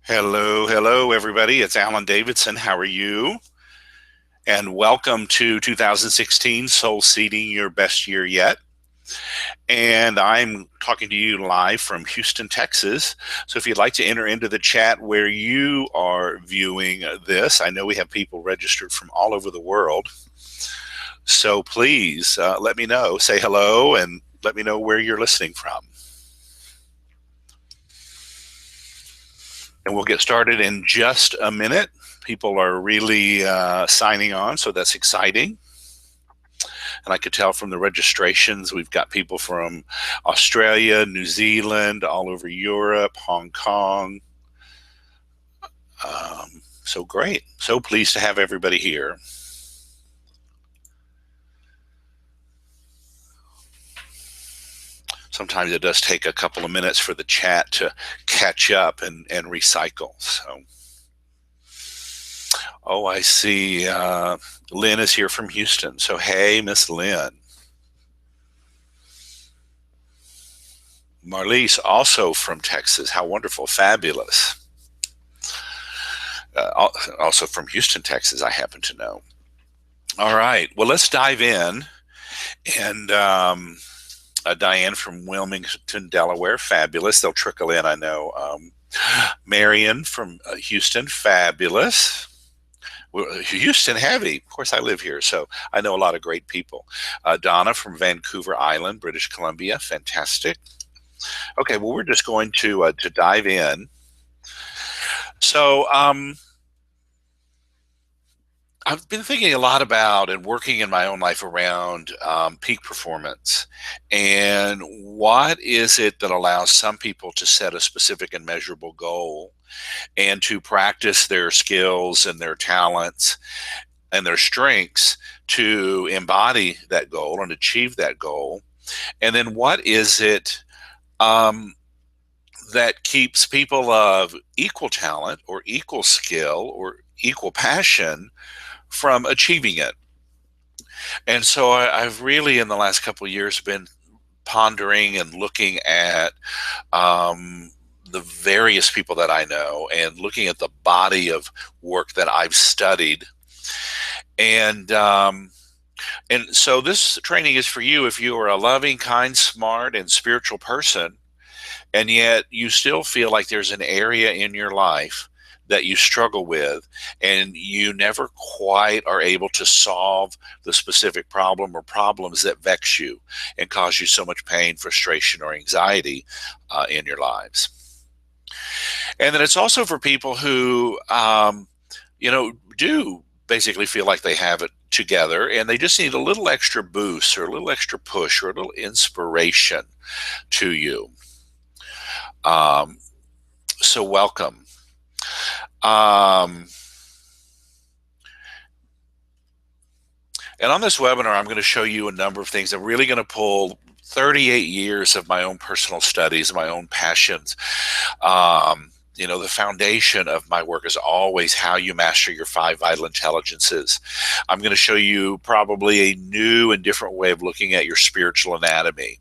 Hello, hello, everybody. It's Alan Davidson. How are you? And welcome to 2016 Soul Seeding Your Best Year Yet. And I'm talking to you live from Houston, Texas. So if you'd like to enter into the chat where you are viewing this, I know we have people registered from all over the world. So please let me know, say hello, and let me know where you're listening from. And we'll get started in just a minute. People are really signing on, so that's exciting. And I could tell from the registrations, we've got people from Australia, New Zealand, all over Europe, Hong Kong. So great. So pleased to have everybody here. Sometimes it does take a couple of minutes for the chat to catch up and recycle. So, oh, I see. Lynn is here from Houston. So, hey, Miss Lynn. Marlise, also from Texas. How wonderful. Fabulous. Also from Houston, Texas, I happen to know. All right. Well, let's dive in. And Diane from Wilmington, Delaware. Fabulous. They'll trickle in, I know. Marion from Houston. Fabulous. Houston heavy. Of course, I live here, so I know a lot of great people. Donna from Vancouver Island, British Columbia. Fantastic. Okay, well, we're just going to dive in. So, I've been thinking a lot about and working in my own life around peak performance. And what is it that allows some people to set a specific and measurable goal and to practice their skills and their talents and their strengths to embody that goal and achieve that goal? And then what is it that keeps people of equal talent or equal skill or equal passion from achieving it? And so I've really, in the last couple of years, been pondering and looking at the various people that I know and looking at the body of work that I've studied. And so this training is for you if you are a loving, kind, smart, and spiritual person, and yet you still feel like there's an area in your life that you struggle with and you never quite are able to solve the specific problem or problems that vex you and cause you so much pain, frustration, or anxiety in your lives. And then it's also for people who, do basically feel like they have it together and they just need a little extra boost or a little extra push or a little inspiration to you. So welcome. And on this webinar, I'm going to show you a number of things. I'm really going to pull 38 years of my own personal studies, my own passions. The foundation of my work is always how you master your 5 vital intelligences. I'm going to show you probably a new and different way of looking at your spiritual anatomy.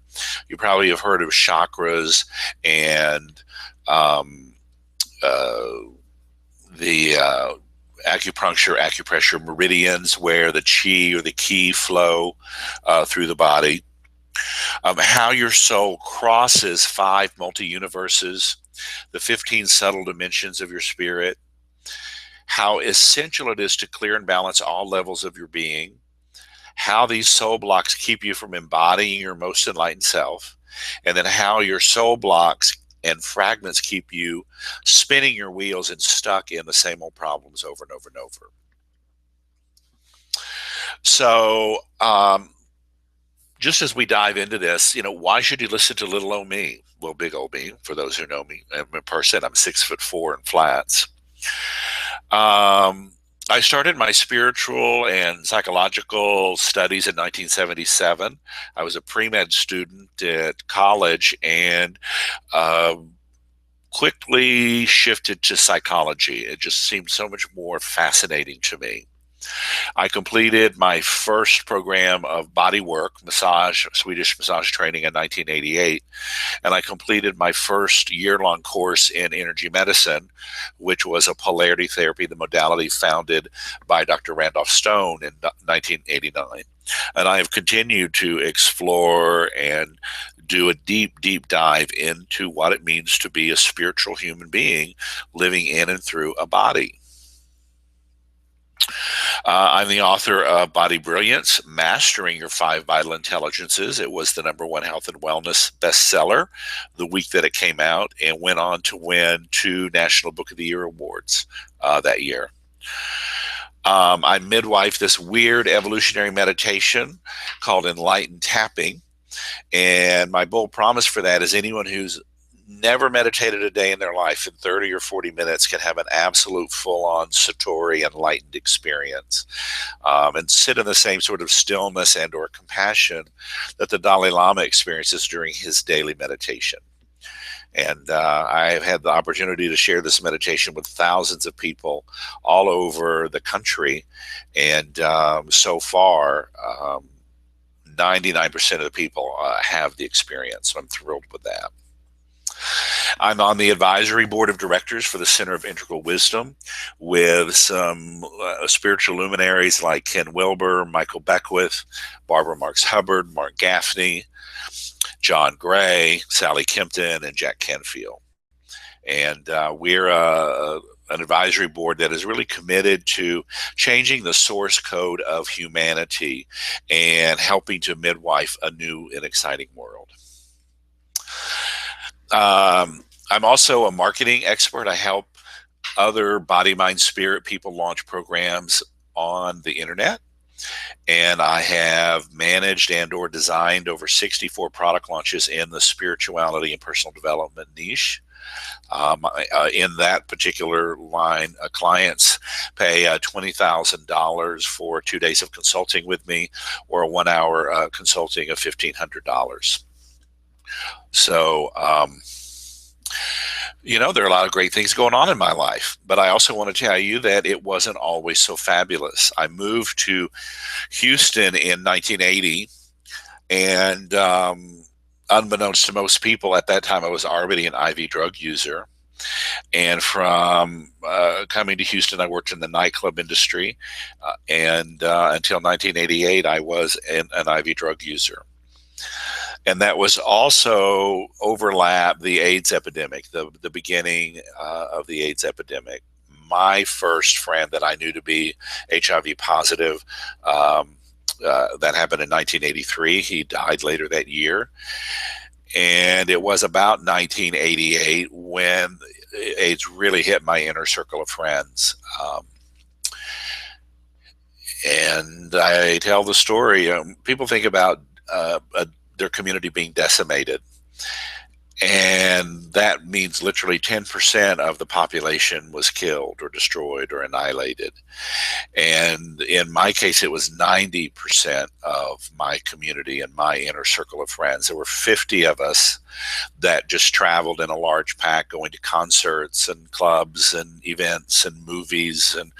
You probably have heard of chakras and the acupuncture, acupressure meridians where the chi or the ki flow through the body. How your soul crosses 5 multi-universes, the 15 subtle dimensions of your spirit, how essential it is to clear and balance all levels of your being, how these soul blocks keep you from embodying your most enlightened self, and then how your soul blocks and fragments keep you spinning your wheels and stuck in the same old problems over and over and over. So, just as we dive into this, why should you listen to little old me? Well, big old me, for those who know me in person, I'm 6'4" in flats. I started my spiritual and psychological studies in 1977. I was a pre-med student at college and quickly shifted to psychology. It just seemed so much more fascinating to me. I completed my first program of body work, Swedish massage training in 1988, and I completed my first year-long course in energy medicine, which was a polarity therapy, the modality founded by Dr. Randolph Stone in 1989. And I have continued to explore and do a deep, deep dive into what it means to be a spiritual human being living in and through a body. I'm the author of Body Brilliance, Mastering Your Five Vital Intelligences. It was the #1 health and wellness bestseller the week that it came out, and went on to win 2 National Book of the Year awards that year. I midwife this weird evolutionary meditation called Enlightened Tapping. And my bold promise for that is anyone who's never meditated a day in their life in 30 or 40 minutes can have an absolute full-on Satori enlightened experience, and sit in the same sort of stillness and or compassion that the Dalai Lama experiences during his daily meditation. And I've had the opportunity to share this meditation with thousands of people all over the country. And so far, 99% of the people have the experience. So I'm thrilled with that. I'm on the advisory board of directors for the Center of Integral Wisdom with some spiritual luminaries like Ken Wilber, Michael Beckwith, Barbara Marx Hubbard, Mark Gaffney, John Gray, Sally Kempton, and Jack Canfield. And we're an advisory board that is really committed to changing the source code of humanity and helping to midwife a new and exciting world. I'm also a marketing expert. I help other body, mind, spirit people launch programs on the internet. And I have managed and or designed over 64 product launches in the spirituality and personal development niche. In that particular line, clients pay $20,000 for 2 days of consulting with me, or a 1 hour consulting of $1,500. So, there are a lot of great things going on in my life, but I also want to tell you that it wasn't always so fabulous. I moved to Houston in 1980, and unbeknownst to most people at that time, I was already an IV drug user. And from coming to Houston, I worked in the nightclub industry, and until 1988, I was an IV drug user. And that was also overlap the AIDS epidemic, the beginning of the AIDS epidemic. My first friend that I knew to be HIV positive, that happened in 1983. He died later that year. And it was about 1988 when AIDS really hit my inner circle of friends. And I tell the story. People think about their community being decimated. And that means literally 10% of the population was killed or destroyed or annihilated. And in my case, it was 90% of my community and my inner circle of friends. There were 50 of us that just traveled in a large pack, going to concerts and clubs and events and movies. And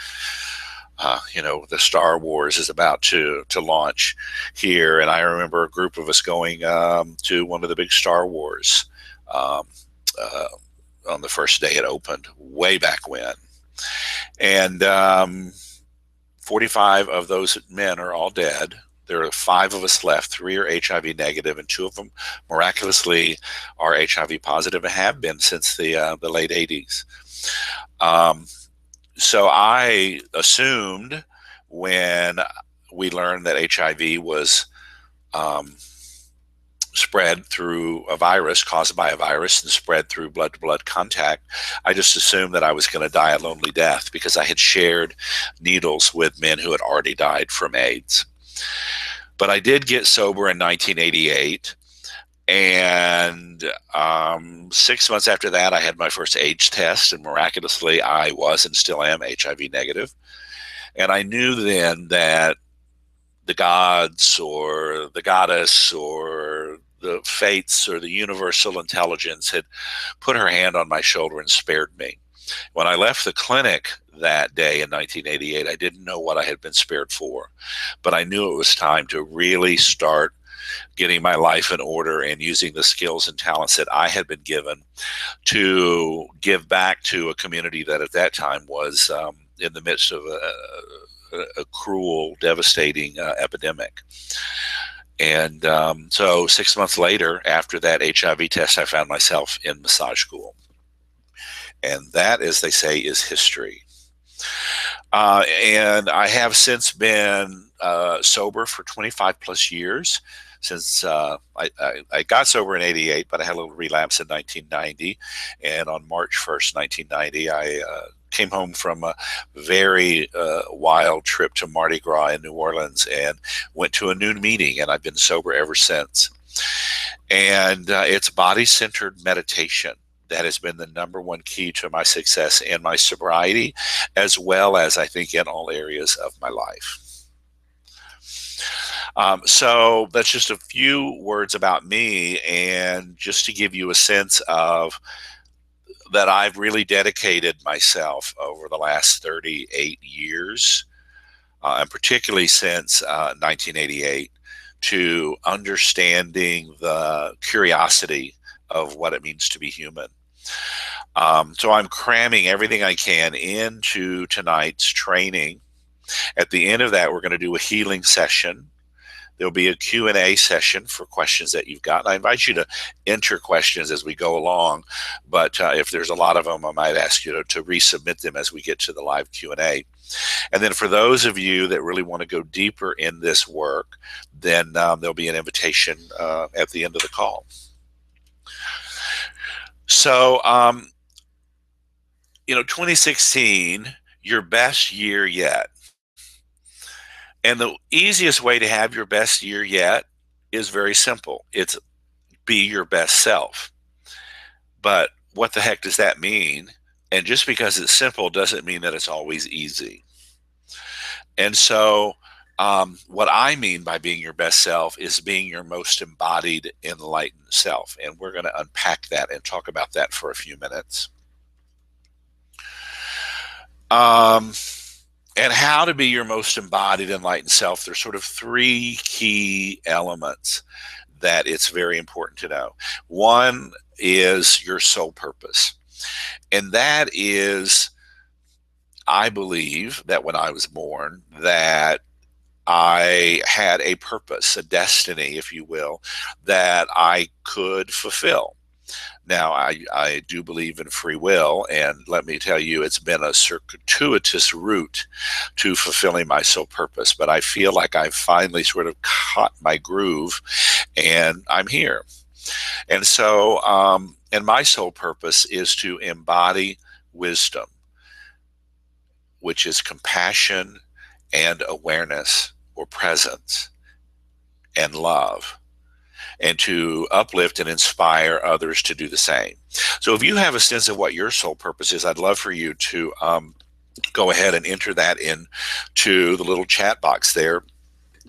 the Star Wars is about to launch here. And I remember a group of us going to one of the big Star Wars on the first day it opened, way back when. And 45 of those men are all dead. There are 5 of us left. 3 are HIV negative, and 2 of them miraculously are HIV positive and have been since the late 80s. So I assumed when we learned that HIV was spread through a virus, caused by a virus, and spread through blood-to-blood contact, I just assumed that I was going to die a lonely death because I had shared needles with men who had already died from AIDS. But I did get sober in 1988. And 6 months after that, I had my first AIDS test, and miraculously, I was and still am HIV negative. And I knew then that the gods or the goddess or the fates or the universal intelligence had put her hand on my shoulder and spared me. When I left the clinic that day in 1988. I didn't know what I had been spared for, but I knew it was time to really start getting my life in order and using the skills and talents that I had been given to give back to a community that at that time was in the midst of a cruel, devastating epidemic. And so 6 months later, after that HIV test, I found myself in massage school. And that, as they say, is history. And I have since been sober for 25 plus years. Since I got sober in 88, but I had a little relapse in 1990. And on March 1st, 1990, I came home from a very wild trip to Mardi Gras in New Orleans and went to a noon meeting, and I've been sober ever since. And it's body-centered meditation that has been the number one key to my success in my sobriety, as well as I think in all areas of my life. So that's just a few words about me, and just to give you a sense of that I've really dedicated myself over the last 38 years, and particularly since 1988, to understanding the curiosity of what it means to be human. So I'm cramming everything I can into tonight's training. At the end of that, we're going to do a healing session. There'll be a Q&A session for questions that you've got. And I invite you to enter questions as we go along, but if there's a lot of them, I might ask you to resubmit them as we get to the live Q&A. And then for those of you that really want to go deeper in this work, then there'll be an invitation at the end of the call. So, 2016, your best year yet. And the easiest way to have your best year yet is very simple. It's be your best self. But what the heck does that mean? And just because it's simple doesn't mean that it's always easy. And so what I mean by being your best self is being your most embodied, enlightened self. And we're going to unpack that and talk about that for a few minutes. And how to be your most embodied, enlightened self. There's sort of three key elements that it's very important to know. One is your soul purpose. And that is, I believe that when I was born, that I had a purpose, a destiny, if you will, that I could fulfill. Now, I do believe in free will, and let me tell you, it's been a circuitous route to fulfilling my soul purpose, but I feel like I've finally sort of caught my groove, and I'm here. And so, and my soul purpose is to embody wisdom, which is compassion and awareness or presence and love, and to uplift and inspire others to do the same. So if you have a sense of what your soul purpose is, I'd love for you to go ahead and enter that into the little chat box there.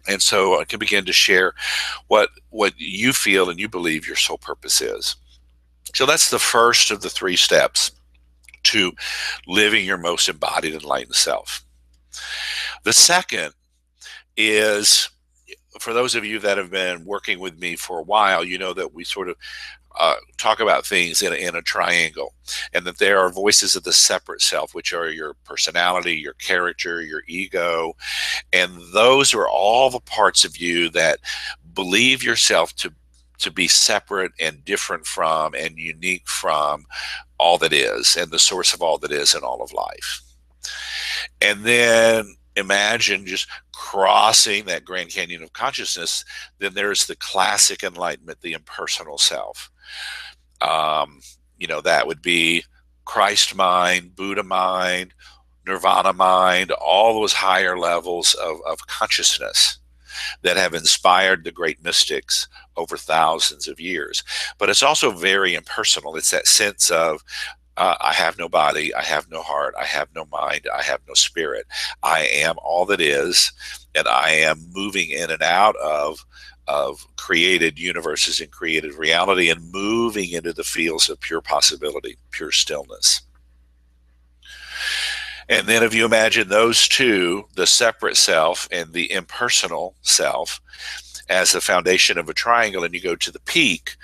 And so I can begin to share what you feel and you believe your soul purpose is. So that's the first of the three steps to living your most embodied, enlightened self. The second is, for those of you that have been working with me for a while, you know that we sort of talk about things in a triangle, and that there are voices of the separate self, which are your personality, your character, your ego, and those are all the parts of you that believe yourself to be separate and different from and unique from all that is and the source of all that is in all of life. And then imagine just crossing that Grand Canyon of consciousness. Then there's the classic enlightenment, the impersonal self. That would be Christ mind, Buddha mind, Nirvana mind, all those higher levels of consciousness that have inspired the great mystics over thousands of years. But it's also very impersonal. It's that sense of, I have no body, I have no heart, I have no mind, I have no spirit. I am all that is, and I am moving in and out of created universes and created reality, and moving into the fields of pure possibility, pure stillness. And then if you imagine those two, the separate self and the impersonal self, as the foundation of a triangle, and you go to the peak,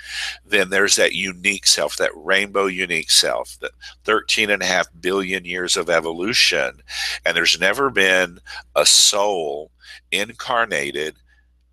then there's that unique self, that rainbow unique self, that 13.5 billion years of evolution. And there's never been a soul incarnated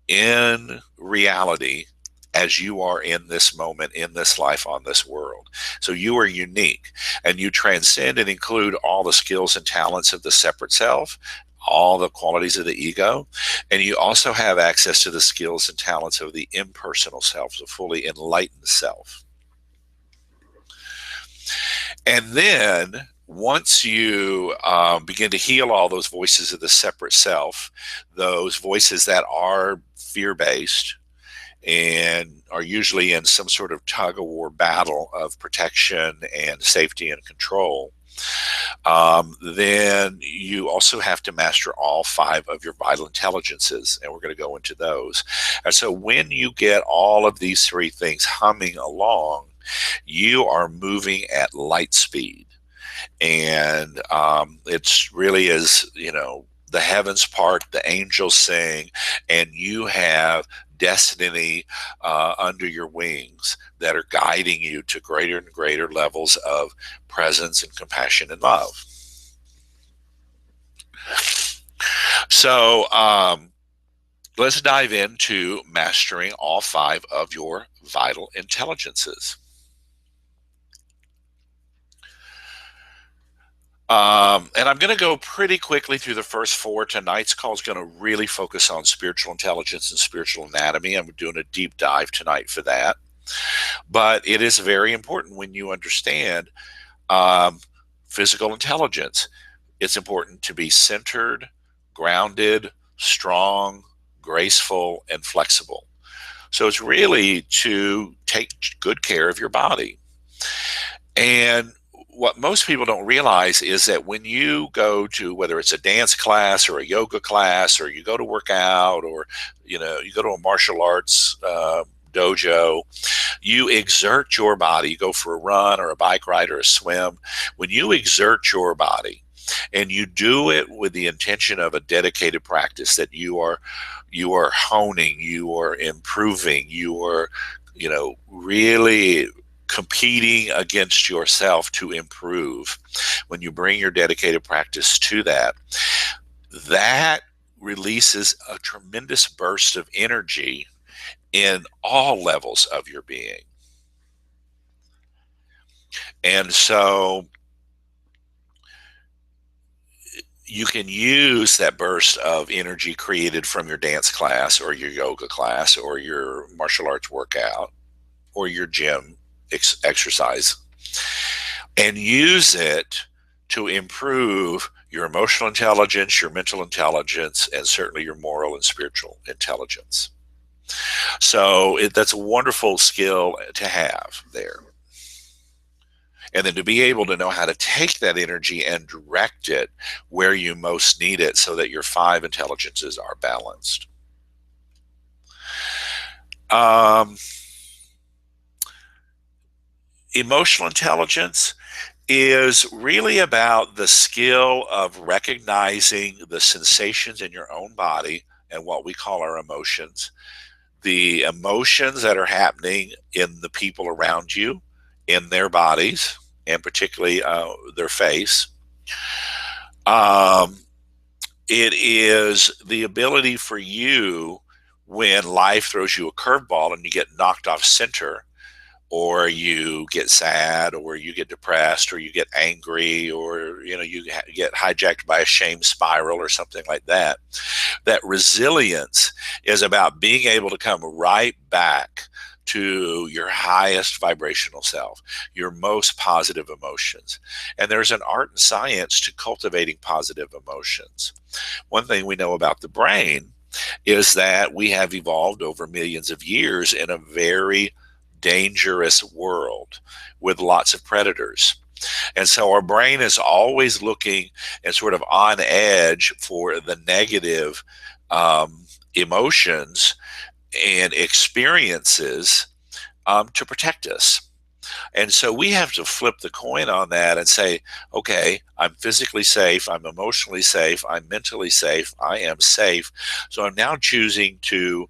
in reality as you are in this moment, in this life, on this world. So you are unique, and you transcend and include all the skills and talents of the separate self, all the qualities of the ego, and you also have access to the skills and talents of the impersonal self, the fully enlightened self. And then once you begin to heal all those voices of the separate self, those voices that are fear based and are usually in some sort of tug of war battle of protection and safety and control, then you also have to master all 5 of your vital intelligences, and we're going to go into those. And so when you get all of these 3 things humming along, you are moving at light speed. And it's really as, the heavens part, the angels sing, and you have destiny under your wings that are guiding you to greater and greater levels of presence and compassion and love. So let's dive into mastering all 5 of your vital intelligences. And I'm going to go pretty quickly through the first 4. Tonight's call is going to really focus on spiritual intelligence and spiritual anatomy. I'm doing a deep dive tonight for that. But it is very important when you understand physical intelligence. It's important to be centered, grounded, strong, graceful, and flexible. So it's really to take good care of your body. And what most people don't realize is that when you go to, whether it's a dance class or a yoga class, or you go to work out, or you go to a martial arts dojo, you exert your body. You go for a run or a bike ride or a swim. When you exert your body and you do it with the intention of a dedicated practice, that you are honing, you are improving, you are really competing against yourself to improve. When you bring your dedicated practice to that, that releases a tremendous burst of energy in all levels of your being. And so you can use that burst of energy created from your dance class or your yoga class or your martial arts workout or your gym exercise, and use it to improve your emotional intelligence, your mental intelligence, and certainly your moral and spiritual intelligence. So that's a wonderful skill to have there. And then to be able to know how to take that energy and direct it where you most need it so that your 5 intelligences are balanced. Emotional intelligence is really about the skill of recognizing the sensations in your own body and what we call our emotions, the emotions that are happening in the people around you, in their bodies, and particularly their face. It is the ability for you, when life throws you a curveball and you get knocked off center, or you get sad, or you get depressed, or you get angry, or you get hijacked by a shame spiral or something like that. That resilience is about being able to come right back to your highest vibrational self, your most positive emotions. And there's an art and science to cultivating positive emotions. One thing we know about the brain is that we have evolved over millions of years in a very dangerous world with lots of predators. And so our brain is always looking and sort of on edge for the negative emotions and experiences to protect us. And so we have to flip the coin on that and say, okay, I'm physically safe, I'm emotionally safe, I'm mentally safe, I am safe. So I'm now choosing to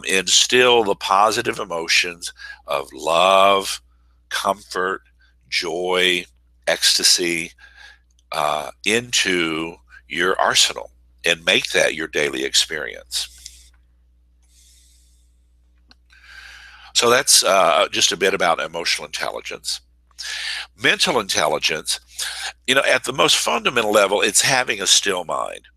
instill the positive emotions of love, comfort, joy, ecstasy into your arsenal and make that your daily experience. So that's just a bit about emotional intelligence. Mental intelligence, at the most fundamental level, it's having a still mind.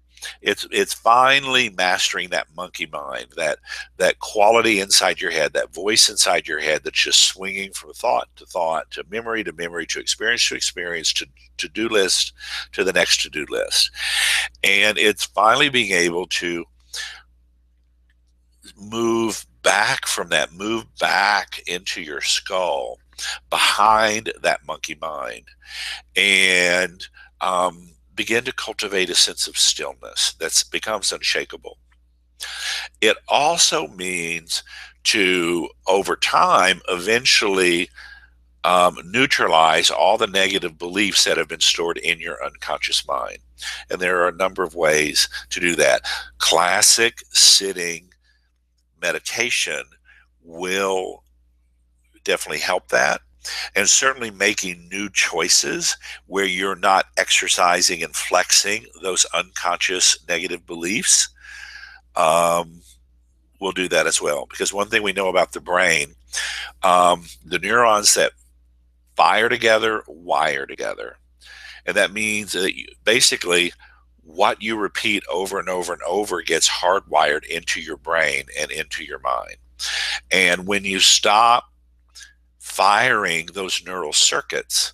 It's finally mastering that monkey mind, that quality inside your head, that voice inside your head that's just swinging from thought to memory to experience to do list to the next to do list, and it's finally being able to move back into your skull behind that monkey mind and begin to cultivate a sense of stillness that becomes unshakable. It also means to, over time, eventually neutralize all the negative beliefs that have been stored in your unconscious mind. And there are a number of ways to do that. Classic sitting meditation will definitely help that. And certainly making new choices where you're not exercising and flexing those unconscious negative beliefs um, will do that as well. Because one thing we know about the brain, the neurons that fire together wire together. And that means that basically what you repeat over and over and over gets hardwired into your brain and into your mind. And when you stop firing those neural circuits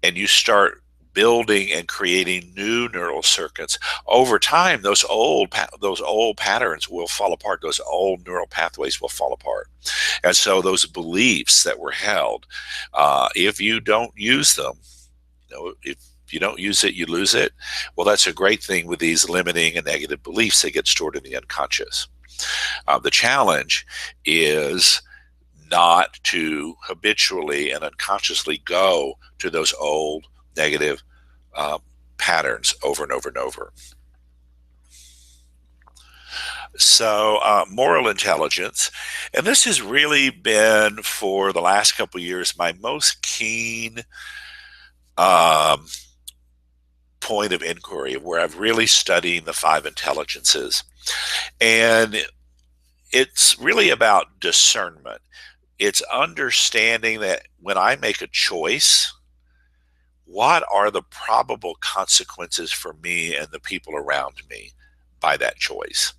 and you start building and creating new neural circuits over time, those old patterns will fall apart. Those old neural pathways will fall apart. And so those beliefs that were held, if you don't use them, if you don't use it, you lose it. Well, that's a great thing with these limiting and negative beliefs that get stored in the unconscious. The challenge is not to habitually and unconsciously go to those old negative patterns over and over and over. So, moral intelligence, and this has really been for the last couple of years my most keen um, point of inquiry, where I've really studied the five intelligences. And it's really about discernment. It's understanding that when I make a choice, what are the probable consequences for me and the people around me by that choice?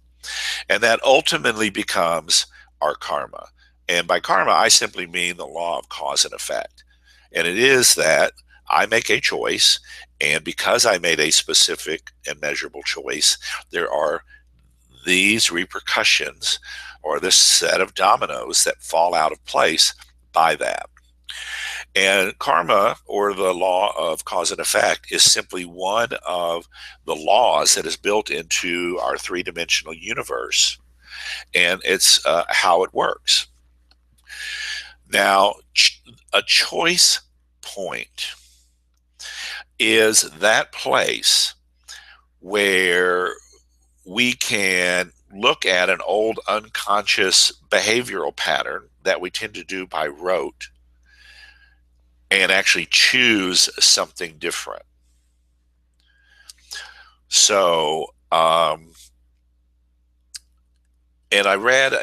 And that ultimately becomes our karma. And by karma, I simply mean the law of cause and effect. And it is that I make a choice, and because I made a specific and measurable choice, there are these repercussions or this set of dominoes that fall out of place by that. And karma, or the law of cause and effect, is simply one of the laws that is built into our three-dimensional universe. And it's how it works. Now, a choice point is that place where we can look at an old unconscious behavioral pattern that we tend to do by rote and actually choose something different. So, and I read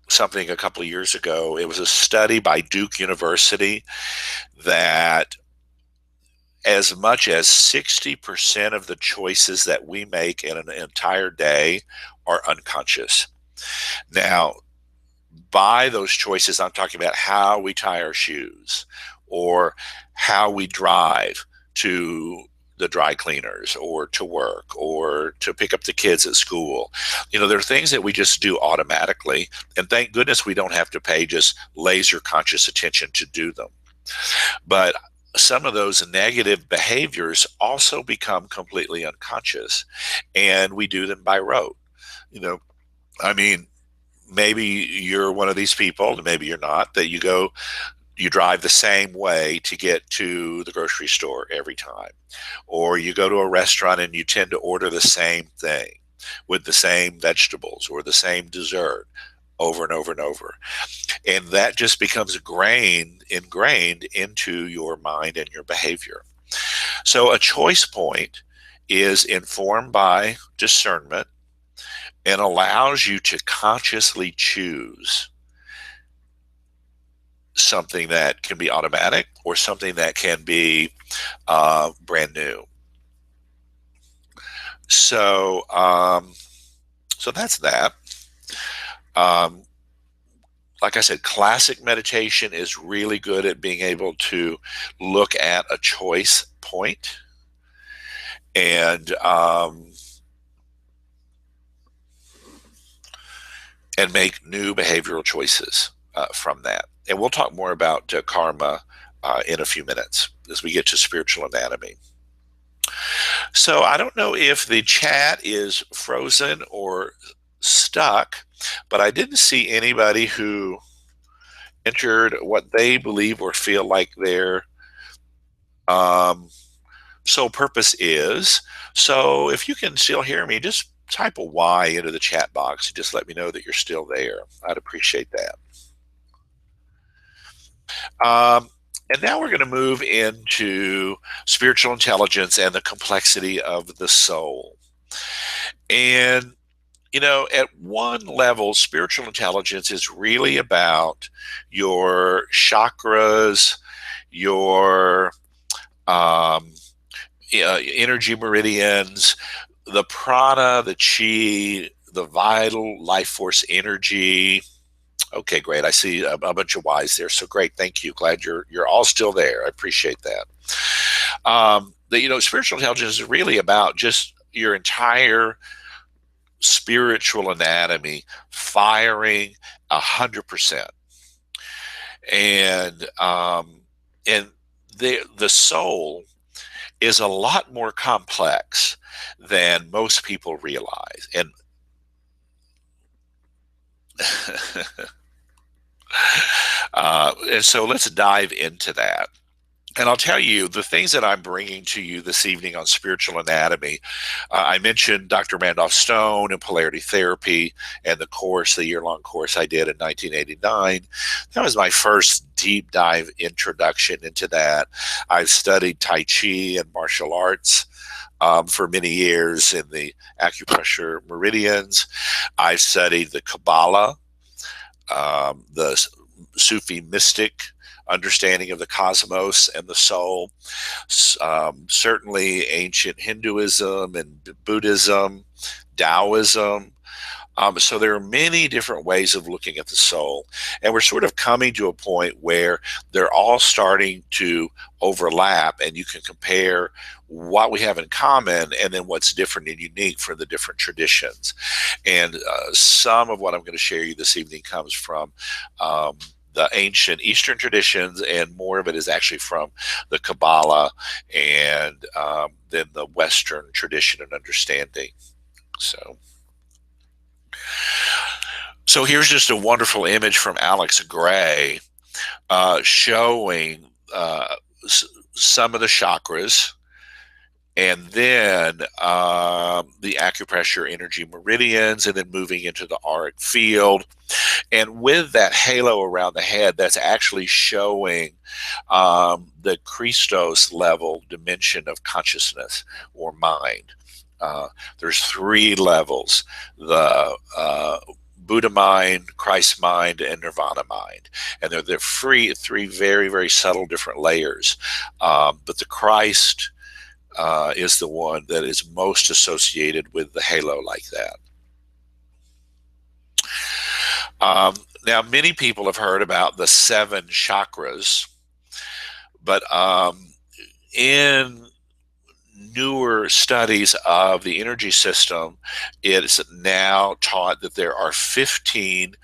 something a couple of years ago. It was a study by Duke University that as much as 60% of the choices that we make in an entire day are unconscious. Now, by those choices, I'm talking about how we tie our shoes or how we drive to the dry cleaners or to work or to pick up the kids at school. There are things that we just do automatically. And thank goodness we don't have to pay just laser conscious attention to do them. But some of those negative behaviors also become completely unconscious, and we do them by rote. I mean, maybe you're one of these people, maybe you're not, that you drive the same way to get to the grocery store every time. Or you go to a restaurant and you tend to order the same thing with the same vegetables or the same dessert over and over and over. And that just becomes ingrained into your mind and your behavior. So a choice point is informed by discernment and allows you to consciously choose something that can be automatic or something that can be brand new. So, so that's that. Um, like I said, classic meditation is really good at being able to look at a choice point and make new behavioral choices from that. And we'll talk more about karma in a few minutes as we get to spiritual anatomy. So I don't know if the chat is frozen or stuck, but I didn't see anybody who entered what they believe or feel like their um, sole purpose is. So if you can still hear me, just type a Y into the chat box and just let me know that you're still there. I'd appreciate that. And now we're going to move into spiritual intelligence and the complexity of the soul. And, at one level, spiritual intelligence is really about your chakras, your energy meridians, the prana, the chi, the vital life force energy. Okay, great. I see a bunch of Y's there. So great. Thank you. Glad you're all still there. I appreciate that. Spiritual intelligence is really about just your entire spiritual anatomy firing 100%. And the soul is a lot more complex than most people realize. And so let's dive into that. And I'll tell you the things that I'm bringing to you this evening on spiritual anatomy. I mentioned Dr. Randolph Stone and polarity therapy and the year-long course I did in 1989. That was my first deep dive introduction into that. I've studied Tai Chi and martial arts for many years in the acupressure meridians. I've studied the Kabbalah, the Sufi mystic understanding of the cosmos and the soul, certainly ancient Hinduism and Buddhism, Taoism. So there are many different ways of looking at the soul. And we're sort of coming to a point where they're all starting to overlap, and you can compare what we have in common and then what's different and unique for the different traditions. And some of what I'm going to share you this evening comes from the ancient Eastern traditions, and more of it is actually from the Kabbalah and then the Western tradition and understanding. So here's just a wonderful image from Alex Gray showing some of the chakras, and then the acupressure energy meridians, and then moving into the auric field. And with that halo around the head, that's actually showing the Christos level dimension of consciousness or mind. There's 3 levels: the Buddha mind, Christ mind, and Nirvana mind. And they're 3 very, very subtle different layers. But the Christ is the one that is most associated with the halo like that. Now, many people have heard about the 7 chakras, but in newer studies of the energy system, it's now taught that there are 15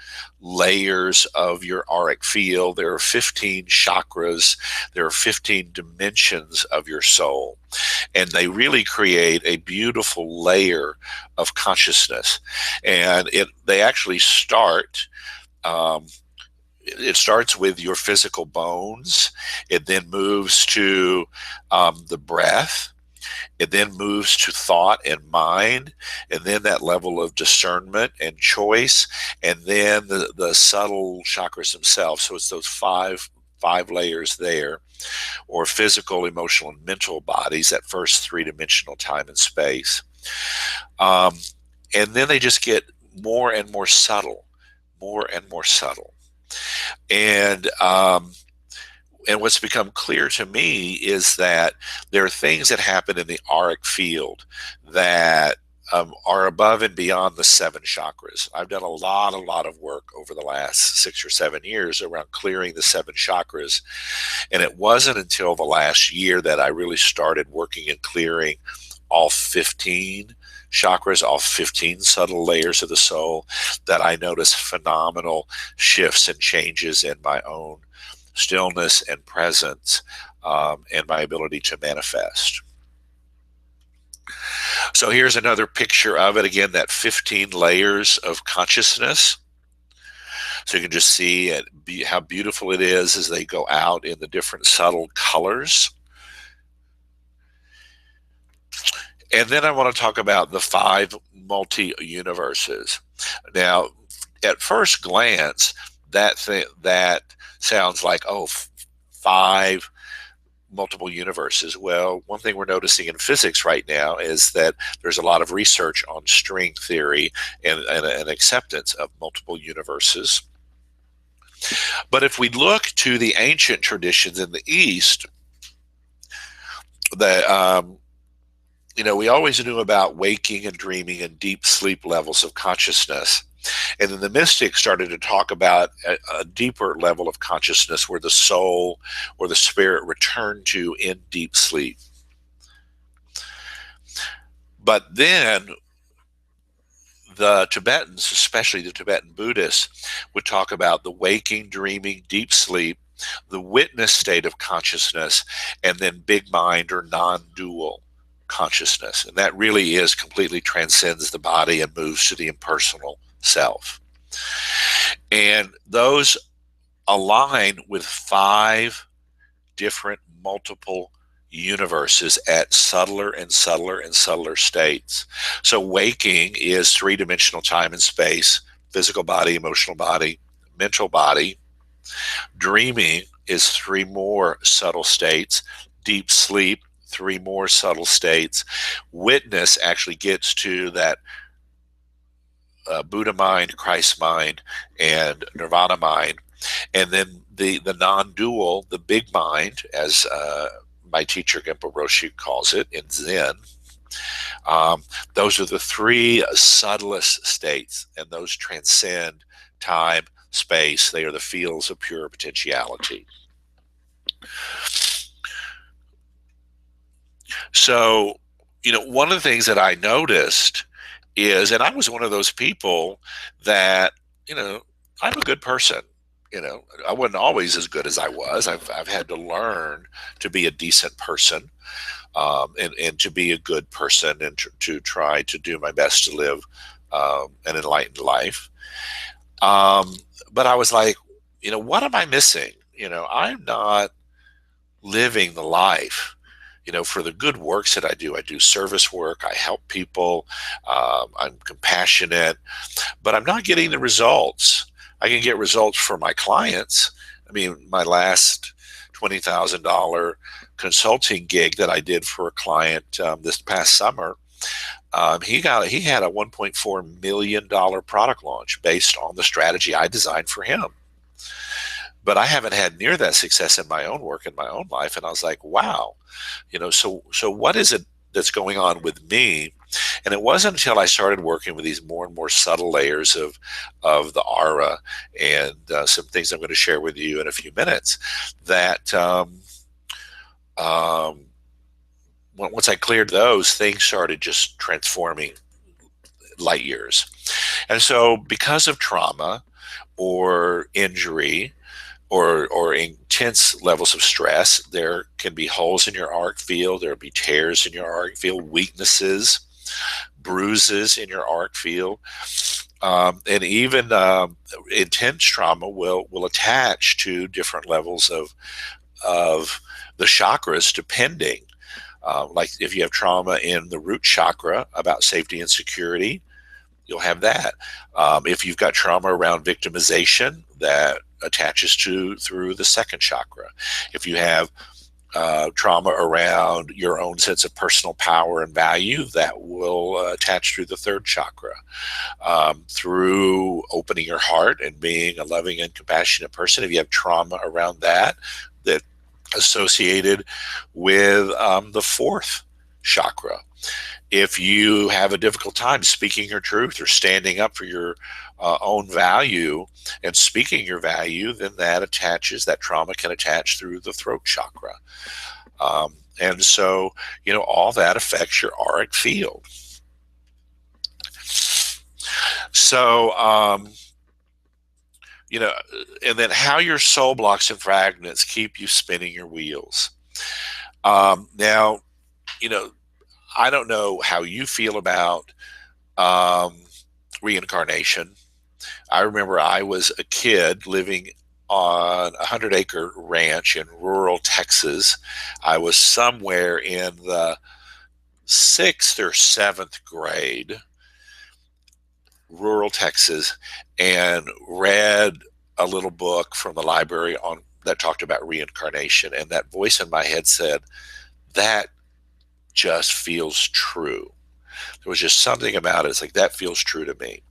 layers of your auric field. There are 15 chakras. There are 15 dimensions of your soul. And they really create a beautiful layer of consciousness. And they actually start. It starts with your physical bones. It then moves to the breath. It then moves to thought and mind, and then that level of discernment and choice, and then the subtle chakras themselves. So it's those five layers there, or physical, emotional, and mental bodies, that first three-dimensional time and space. And then they just get more and more subtle, more and more subtle. And what's become clear to me is that there are things that happen in the auric field that are above and beyond the seven chakras. I've done a lot of work over the last 6 or 7 years around clearing the seven chakras. And it wasn't until the last year that I really started working and clearing all 15 chakras, all 15 subtle layers of the soul, that I noticed phenomenal shifts and changes in my own stillness and presence, and my ability to manifest. So here's another picture of it. Again, that 15 layers of consciousness. So you can just see how beautiful it is as they go out in the different subtle colors. And then I want to talk about the 5 multi-universes. Now, at first glance, that sounds like, 5 multiple universes. Well, one thing we're noticing in physics right now is that there's a lot of research on string theory and acceptance of multiple universes. But if we look to the ancient traditions in the East, we always knew about waking and dreaming and deep sleep levels of consciousness. And then the mystics started to talk about a deeper level of consciousness where the soul or the spirit returned to in deep sleep. But then the Tibetans, especially the Tibetan Buddhists, would talk about the waking, dreaming, deep sleep, the witness state of consciousness, and then big mind or non-dual consciousness. And that really completely transcends the body and moves to the impersonal self. And those align with 5 different multiple universes at subtler and subtler and subtler states. So waking is 3-dimensional time and space, physical body, emotional body, mental body. Dreaming is 3 more subtle states. Deep sleep, 3 more subtle states. Witness actually gets to that Buddha mind, Christ mind, and Nirvana mind. And then the non-dual, the big mind, as my teacher Genpo Roshi calls it in Zen, those are the 3 subtlest states, and those transcend time, space. They are the fields of pure potentiality. So, one of the things that I noticed is, and I was one of those people that, I'm a good person. I wasn't always as good as I was. I've had to learn to be a decent person, and to be a good person, and to try to do my best to live an enlightened life. But I was like, what am I missing? I'm not living the life for the good works that I do. I do service work. I help people. I'm compassionate, but I'm not getting the results. I can get results for my clients. I mean, my last $20,000 consulting gig that I did for a client this past summer, he had a $1.4 million product launch based on the strategy I designed for him. But I haven't had near that success in my own work, in my own life. And I was like, wow, so what is it that's going on with me? And it wasn't until I started working with these more and more subtle layers of the aura, and some things I'm going to share with you in a few minutes, that once I cleared those, things started just transforming light years. And so, because of trauma or injury or intense levels of stress, there can be holes in your auric field, there'll be tears in your auric field, weaknesses, bruises in your auric field. And even intense trauma will attach to different levels of the chakras, depending. Like if you have trauma in the root chakra about safety and security, you'll have that. If you've got trauma around victimization, that attaches to through the second chakra. If you have trauma around your own sense of personal power and value, that will attach through the third chakra. Through opening your heart and being a loving and compassionate person, if you have trauma around that, that associated with the fourth chakra. If you have a difficult time speaking your truth or standing up for your own value and speaking your value, then that trauma can attach through the throat chakra. And so, all that affects your auric field. So, and then how your soul blocks and fragments keep you spinning your wheels. Now, I don't know how you feel about reincarnation. I remember I was a kid living on a 100-acre ranch in rural Texas. I was somewhere in the 6th or 7th grade, rural Texas, and read a little book from the library that talked about reincarnation. And that voice in my head said, that just feels true. There was just something about it. It's like, that feels true to me.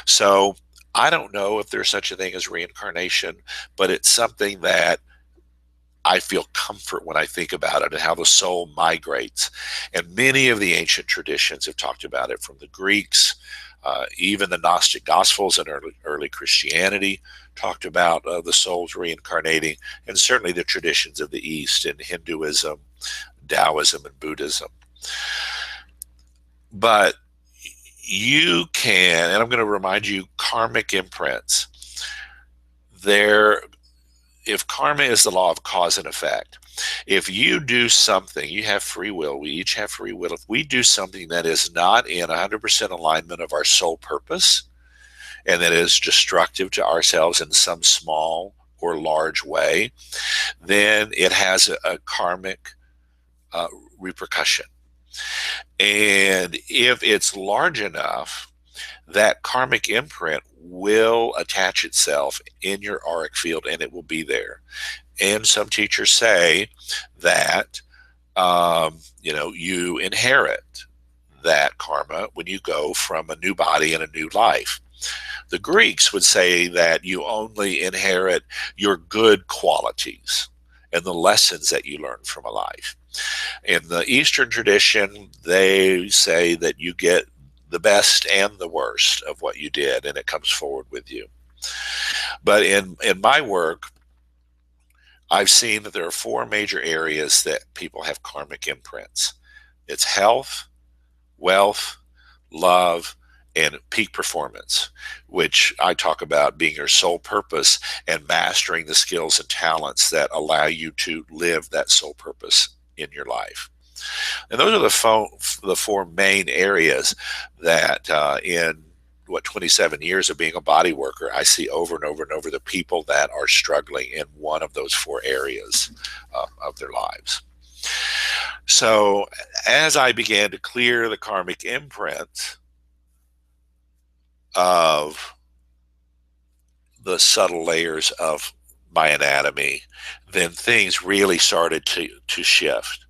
So I don't know if there's such a thing as reincarnation, but it's something that I feel comfort when I think about it and how the soul migrates. And many of the ancient traditions have talked about it, from the Greeks, even the Gnostic Gospels and early Christianity talked about the souls reincarnating, and certainly the traditions of the East in Hinduism, Taoism, and Buddhism. But you can, and I'm going to remind you, karmic imprints. If karma is the law of cause and effect, if you do something, you have free will. We each have free will. If we do something that is not in 100% alignment of our soul purpose, and that is destructive to ourselves in some small or large way, then it has a karmic repercussion. And if it's large enough, that karmic imprint will attach itself in your auric field, and it will be there. And some teachers say that you inherit that karma when you go from a new body and a new life. The Greeks would say that you only inherit your good qualities and the lessons that you learn from a life. In the Eastern tradition, they say that you get the best and the worst of what you did, and it comes forward with you. But in my work, I've seen that there are 4 major areas that people have karmic imprints. It's health, wealth, love, and peak performance, which I talk about being your sole purpose and mastering the skills and talents that allow you to live that sole purpose in your life. And those are the 4 main areas that in 27 years of being a body worker, I see over and over and over the people that are struggling in one of those 4 areas of their lives. So as I began to clear the karmic imprint of the subtle layers of my anatomy, then things really started to shift.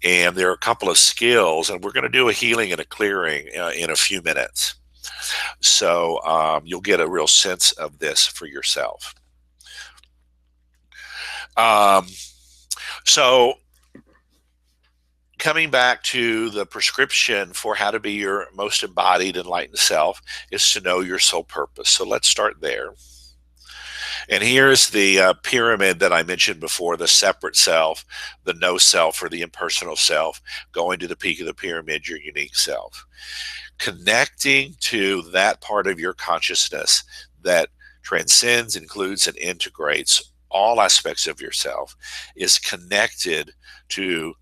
And there are a couple of skills, and we're going to do a healing and a clearing in a few minutes. So you'll get a real sense of this for yourself. So coming back to the prescription for how to be your most embodied, enlightened self is to know your soul purpose. So let's start there. And here's the pyramid that I mentioned before: the separate self, the no self, or the impersonal self, going to the peak of the pyramid, your unique self. Connecting to that part of your consciousness that transcends, includes, and integrates all aspects of yourself is connected to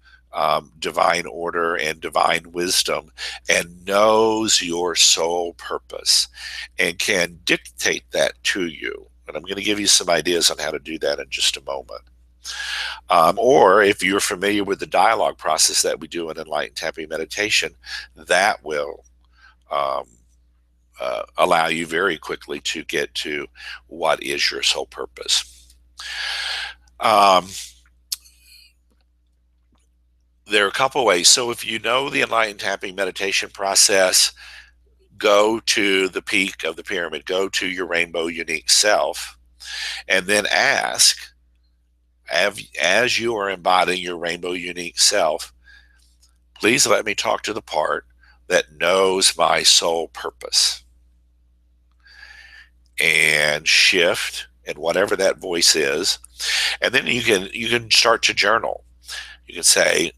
divine order and divine wisdom, and knows your soul purpose and can dictate that to you. And I'm going to give you some ideas on how to do that in just a moment. Or if you're familiar with the dialogue process that we do in Enlightened Tapping Meditation, that will um, allow you very quickly to get to what is your soul purpose. Um, there are a couple ways. So if you know the Enlightened Tapping Meditation process, go to the peak of the pyramid, go to your rainbow unique self, and then ask, as you are embodying your rainbow unique self, please let me talk to the part that knows my soul purpose. And shift, and whatever that voice is, and then you can start to journal. You can say,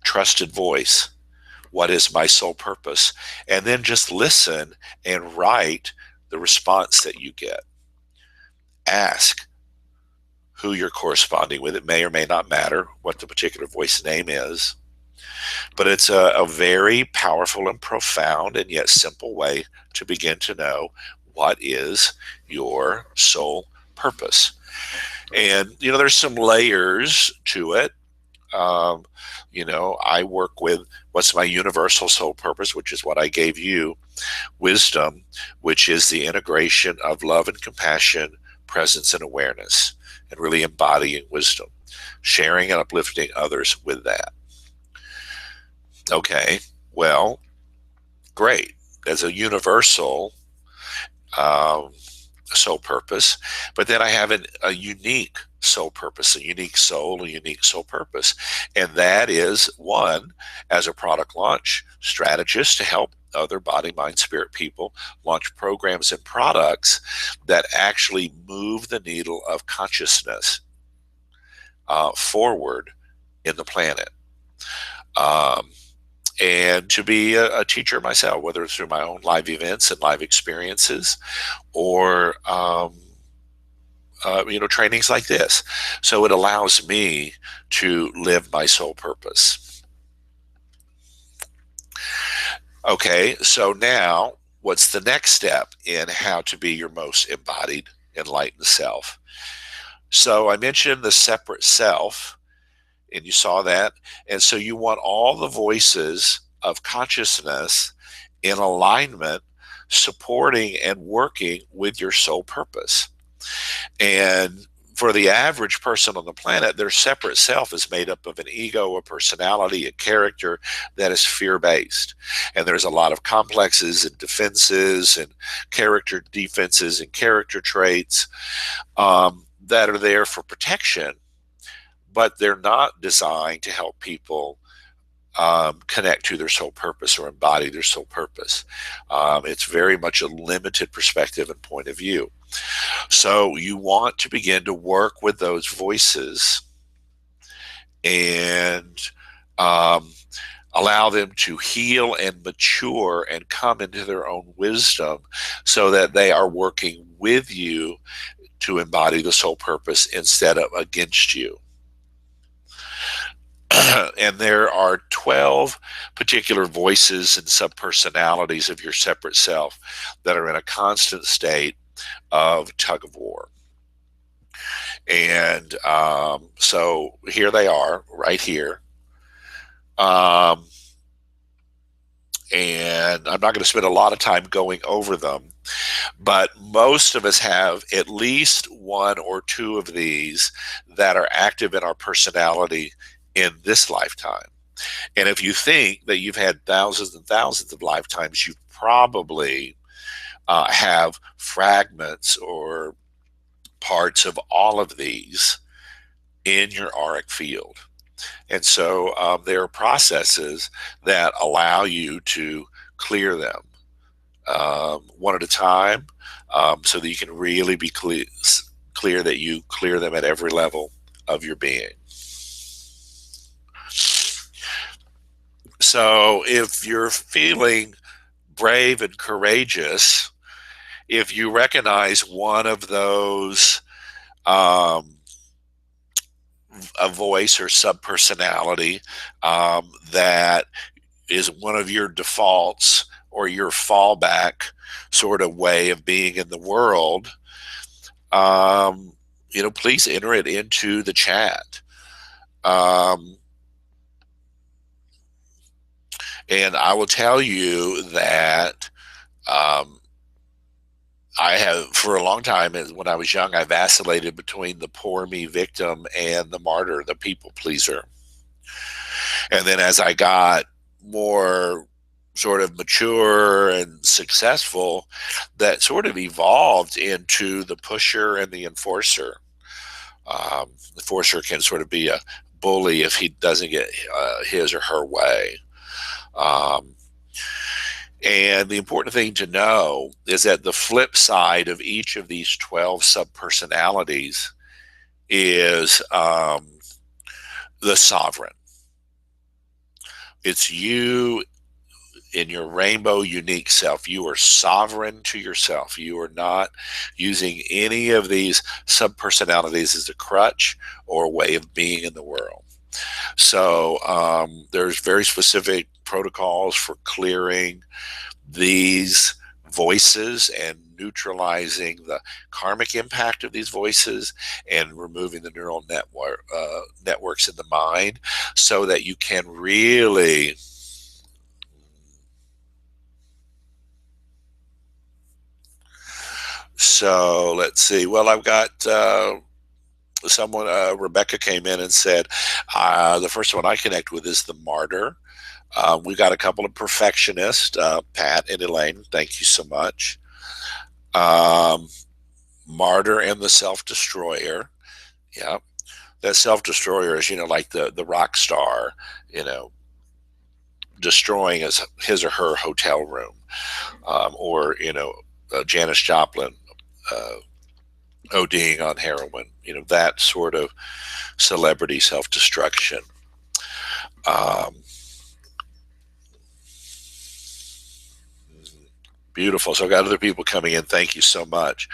trusted voice, what is my soul purpose? And then just listen and write the response that you get. Ask who you're corresponding with. It may or may not matter what the particular voice name is, but it's a very powerful and profound and yet simple way to begin to know what is your soul purpose. And, there's some layers to it. Um, I work with what's my universal soul purpose, which is what I gave you: wisdom, which is the integration of love and compassion, presence and awareness, and really embodying wisdom, sharing and uplifting others with that. Okay, well, great. As a universal um, soul purpose, but then I have a unique soul purpose, a unique soul, a unique soul purpose. And that is, one, as a product launch strategist to help other body, mind, spirit people launch programs and products that actually move the needle of consciousness forward in the planet. Um, and to be a teacher myself, whether it's through my own live events and live experiences, or trainings like this. So it allows me to live my soul purpose. Okay, so now what's the next step in how to be your most embodied, enlightened self? So I mentioned the separate self, and you saw that. And so you want all the voices of consciousness in alignment, supporting and working with your soul purpose. And for the average person on the planet, their separate self is made up of an ego, a personality, a character that is fear-based. And there's a lot of complexes and defenses and character defenses and character traits that are there for protection, but they're not designed to help people connect to their soul purpose or embody their soul purpose. It's very much a limited perspective and point of view. So you want to begin to work with those voices and allow them to heal and mature and come into their own wisdom, so that they are working with you to embody the soul purpose instead of against you. And there are 12 particular voices and subpersonalities of your separate self that are in a constant state of tug of war. And so here they are, right here. And I'm not going to spend a lot of time going over them, but most of us have at least one or two of these that are active in our personality in this lifetime. And if you think that you've had thousands and thousands of lifetimes, you probably have fragments or parts of all of these in your auric field. And so there are processes that allow you to clear them one at a time, so that you can really be clear that you clear them at every level of your being. So if you're feeling brave and courageous, if you recognize one of those, a voice or subpersonality, that is one of your defaults or your fallback sort of way of being in the world, please enter it into the chat. And I will tell you that I have, for a long time, when I was young, I vacillated between the poor me victim and the martyr, the people pleaser. And then as I got more sort of mature and successful, that sort of evolved into the pusher and the enforcer. The enforcer can sort of be a bully if he doesn't get his or her way. And the important thing to know is that the flip side of each of these 12 subpersonalities is the sovereign. It's you in your rainbow unique self. You are sovereign to yourself. You are not using any of these subpersonalities as a crutch or a way of being in the world. So there's very specific protocols for clearing these voices and neutralizing the karmic impact of these voices and removing the neural networks in the mind, so that you can really so let's see. Well, I've got someone, Rebecca came in and said, the first one I connect with is the martyr. We've got a couple of perfectionists, Pat and Elaine. Thank you so much. Martyr and the self-destroyer. Yeah. That self-destroyer is, like the rock star, destroying his or her hotel room, or, Janis Joplin, ODing on heroin, that sort of celebrity self-destruction. Beautiful. So I've got other people coming in. Thank you so much.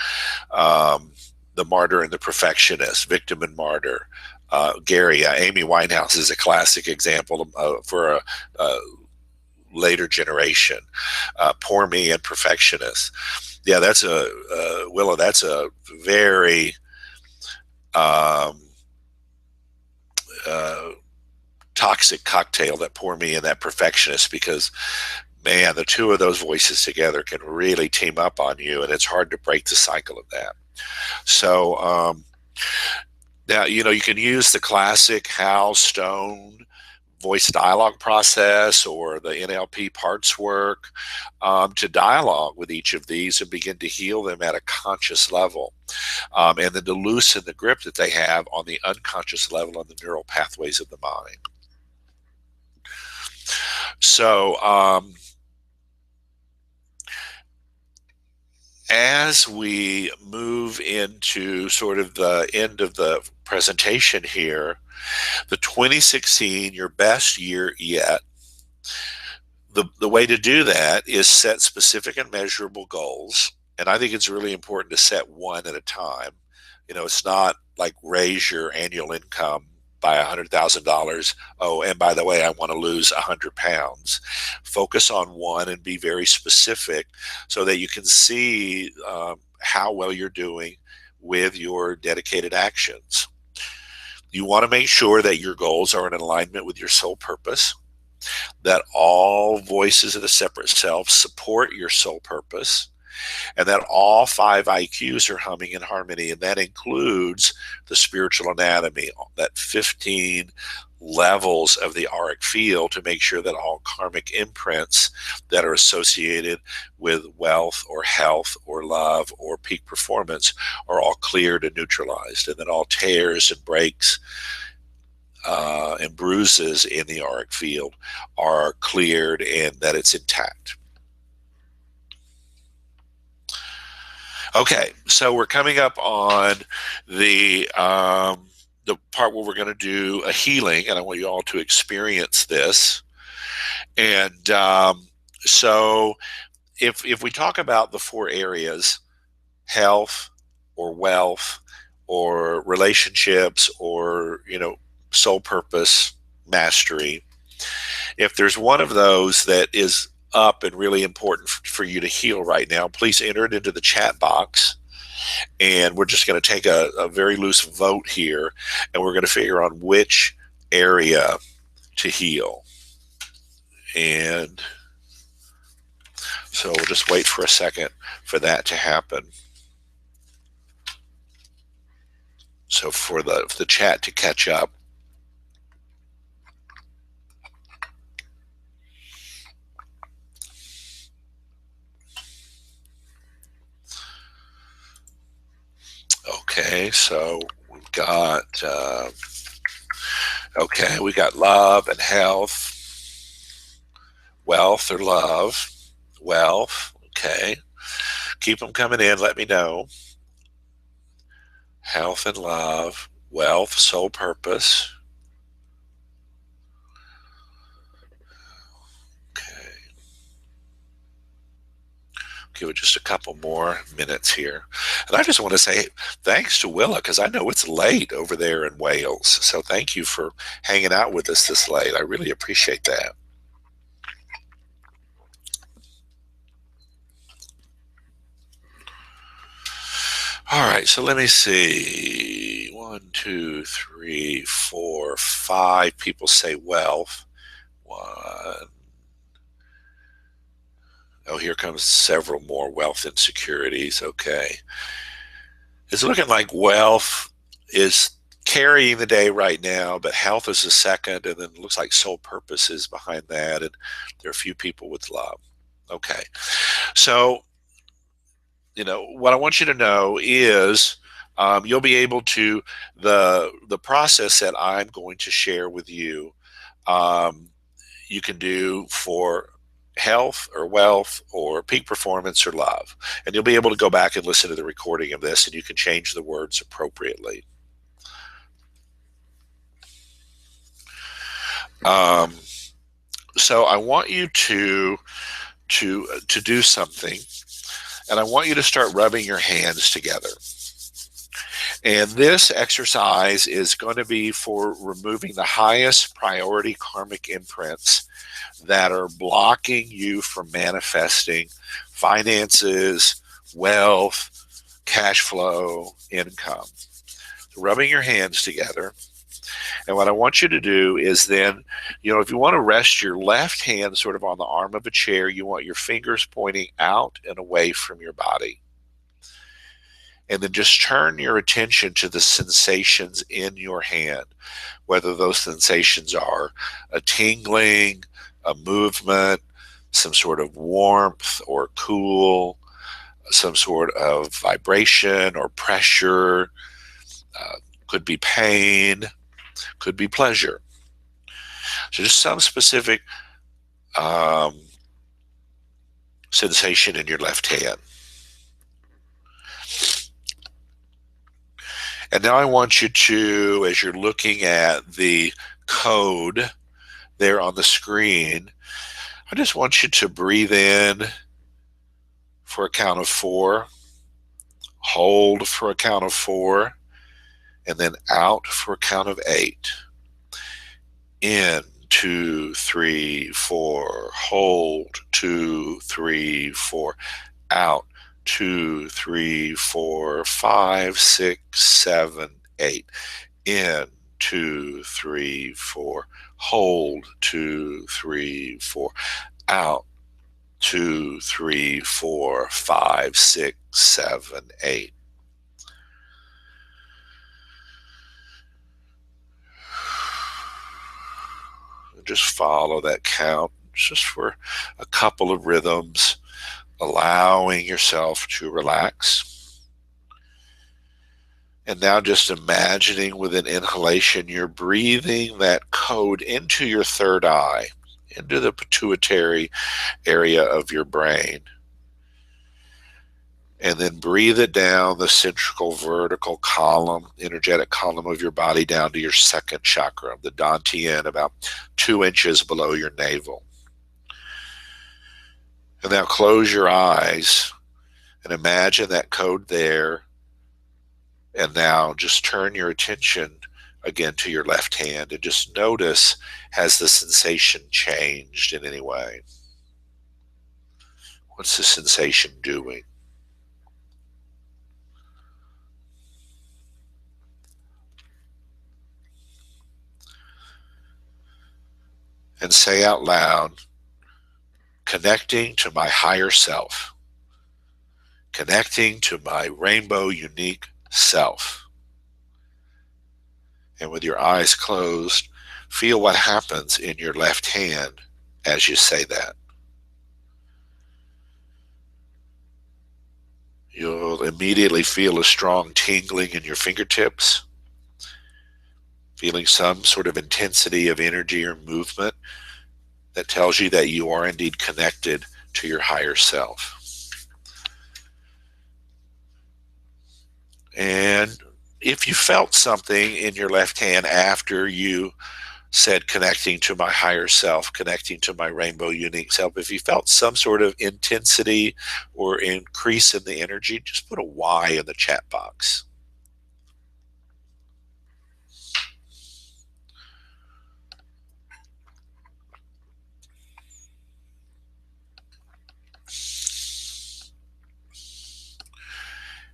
The martyr and the perfectionist, victim and martyr. Gary, Amy Winehouse is a classic example for a later generation. Poor me and perfectionist. Yeah, that's Willow. That's a very toxic cocktail, that poor me and that perfectionist, because man, the two of those voices together can really team up on you, and it's hard to break the cycle of that. So now, you can use the classic Hal Stone voice dialogue process or the NLP parts work to dialogue with each of these and begin to heal them at a conscious level, and then to loosen the grip that they have on the unconscious level on the neural pathways of the mind. So as we move into sort of the end of the presentation here, the 2016, your best year yet, the way to do that is set specific and measurable goals. And I think it's really important to set one at a time. It's not like raise your annual income by $100,000. Oh, and by the way, I want to lose 100 pounds. Focus on one and be very specific so that you can see how well you're doing with your dedicated actions. You want to make sure that your goals are in alignment with your soul purpose, that all voices of the separate self support your soul purpose, and that all 5 IQs are humming in harmony. And that includes the spiritual anatomy, that 15 levels of the auric field, to make sure that all karmic imprints that are associated with wealth or health or love or peak performance are all cleared and neutralized, and that all tears and breaks and bruises in the auric field are cleared and that it's intact. Okay, so we're coming up on the part where we're going to do a healing, and I want you all to experience this. And so, if we talk about the four areas, health or wealth or relationships or soul purpose, mastery, if there's one of those that is up and really important for you to heal right now, please enter it into the chat box. And we're just going to take a very loose vote here, and we're going to figure out which area to heal. And so we'll just wait for a second for that to happen. So for the chat to catch up. Okay, so we've got okay, we got love and health, wealth or love, wealth. Okay, keep them coming in. Let me know. Health and love, wealth, soul purpose. Okay. Give it just a couple more minutes here. And I just want to say thanks to Willa, because I know it's late over there in Wales. So thank you for hanging out with us this late. I really appreciate that. All right, so let me see. 1, 2, 3, 4, 5 people say wealth. One. Oh, here comes several more wealth insecurities. Okay. It's looking like wealth is carrying the day right now, but health is the second, and then it looks like soul purpose is behind that, and there are a few people with love. Okay. So, what I want you to know is you'll be able to, the process that I'm going to share with you, um, you can do for health or wealth or peak performance or love. And you'll be able to go back and listen to the recording of this, and you can change the words appropriately. Um, so I want you to do something, and I want you to start rubbing your hands together. And this exercise is going to be for removing the highest priority karmic imprints that are blocking you from manifesting finances, wealth, cash flow, income. So rubbing your hands together. And what I want you to do is then, if you want to rest your left hand sort of on the arm of a chair, you want your fingers pointing out and away from your body. And then just turn your attention to the sensations in your hand, whether those sensations are a tingling, a movement, some sort of warmth or cool, some sort of vibration or pressure, could be pain, could be pleasure. So just some specific sensation in your left hand. And now I want you to, as you're looking at the code there on the screen, I just want you to breathe in for a count of 4, hold for a count of 4, and then out for a count of 8. In, 2, 3, 4, hold, 2, 3, 4, out, 2, 3, 4, 5, 6, 7, 8. In, 2, 3, 4, hold, 2, 3, 4, out, 2, 3, 4, 5, 6, 7, 8. Just follow that count just for a couple of rhythms, allowing yourself to relax. And now just imagining with an inhalation, you're breathing that code into your third eye, into the pituitary area of your brain. And then breathe it down the central vertical column, energetic column of your body down to your second chakra, the Dantian, about 2 inches below your navel. And now close your eyes and imagine that code there. And now just turn your attention again to your left hand and just notice, has the sensation changed in any way? What's the sensation doing? And say out loud, connecting to my higher self, connecting to my rainbow unique self. And with your eyes closed, feel what happens in your left hand as you say that. You'll immediately feel a strong tingling in your fingertips, feeling some sort of intensity of energy or movement that tells you that you are indeed connected to your higher self. And if you felt something in your left hand after you said connecting to my higher self, connecting to my rainbow unique self, if you felt some sort of intensity or increase in the energy, just put a Y in the chat box.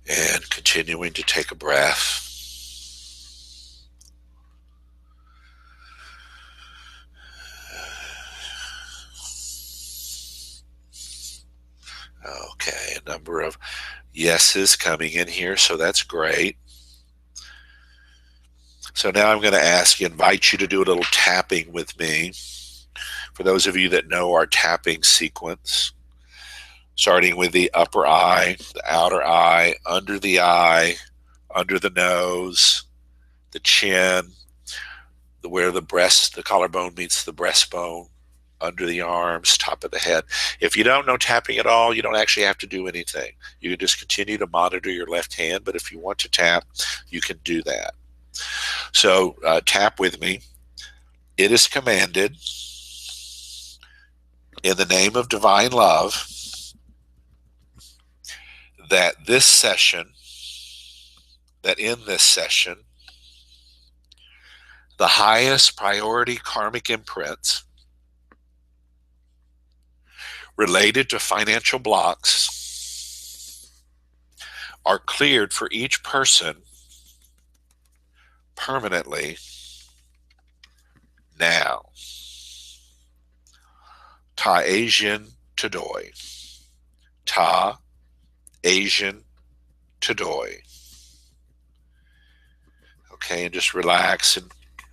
And continuing to take a breath. Okay, a number of yeses coming in here, so that's great. So now I'm going to invite you to do a little tapping with me. For those of you that know our tapping sequence, starting with the upper eye, the outer eye, under the nose, the chin, where the collarbone meets the breastbone, under the arms, top of the head. If you don't know tapping at all, you don't actually have to do anything. You can just continue to monitor your left hand, but if you want to tap, you can do that. So tap with me. It is commanded in the name of divine love that in this session, the highest priority karmic imprints related to financial blocks are cleared for each person permanently now. Ta Asian Tadoi. Ta Asian Tadoi. Okay, and just relax and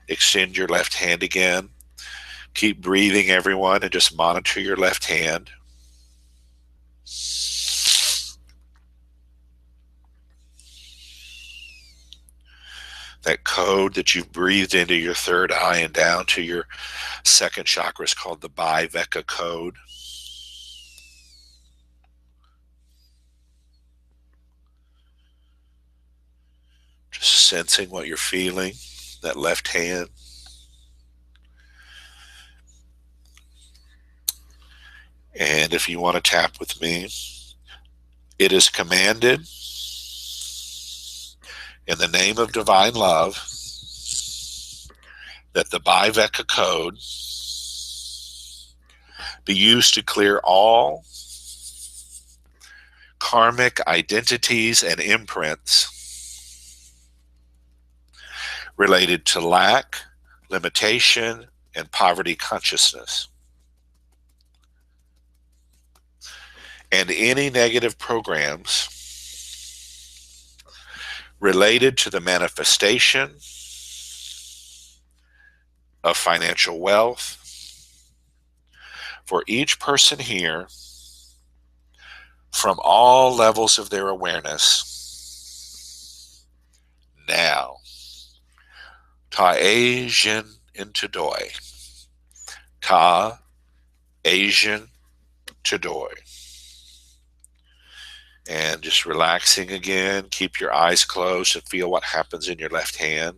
extend your left hand again. Keep breathing, everyone, and just monitor your left hand. That code that you've breathed into your third eye and down to your second chakra is called the Bhai-Vecca code. Just sensing what you're feeling, that left hand. And if you want to tap with me, it is commanded in the name of divine love that the Bhai-Vecca code be used to clear all karmic identities and imprints related to lack, limitation, and poverty consciousness, and any negative programs related to the manifestation of financial wealth for each person here from all levels of their awareness now. Ta Asian Tadoi. Ta Asian Tadoi. And just relaxing again. Keep your eyes closed and feel what happens in your left hand.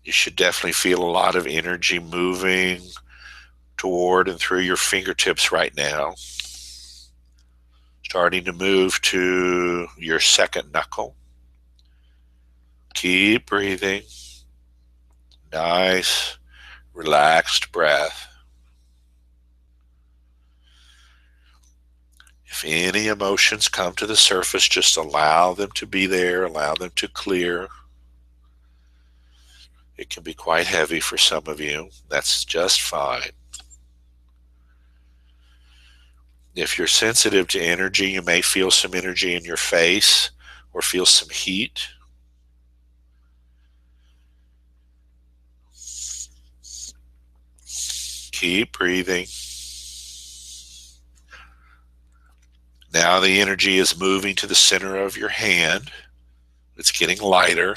You should definitely feel a lot of energy moving toward and through your fingertips right now. Starting to move to your second knuckle. Keep breathing. Nice, relaxed breath. If any emotions come to the surface, just allow them to be there, allow them to clear. It can be quite heavy for some of you. That's just fine. If you're sensitive to energy, you may feel some energy in your face or feel some heat. Keep breathing. Now the energy is moving to the center of your hand. It's getting lighter.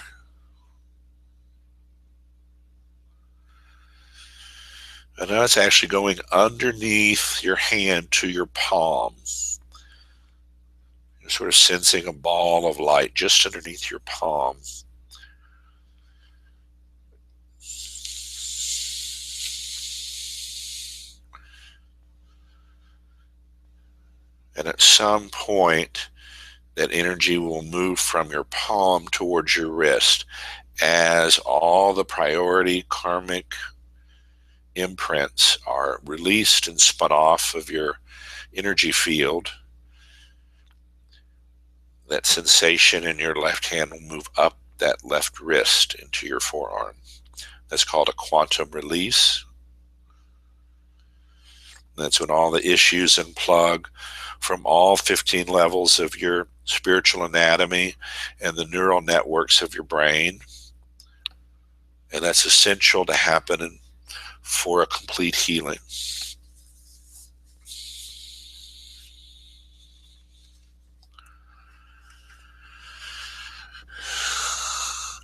And now it's actually going underneath your hand to your palm. You're sort of sensing a ball of light just underneath your palm. And at some point, that energy will move from your palm towards your wrist as all the priority karmic imprints are released and spun off of your energy field. That sensation in your left hand will move up that left wrist into your forearm. That's called a quantum release. That's when all the issues unplug from all 15 levels of your spiritual anatomy and the neural networks of your brain. And that's essential to happen for a complete healing.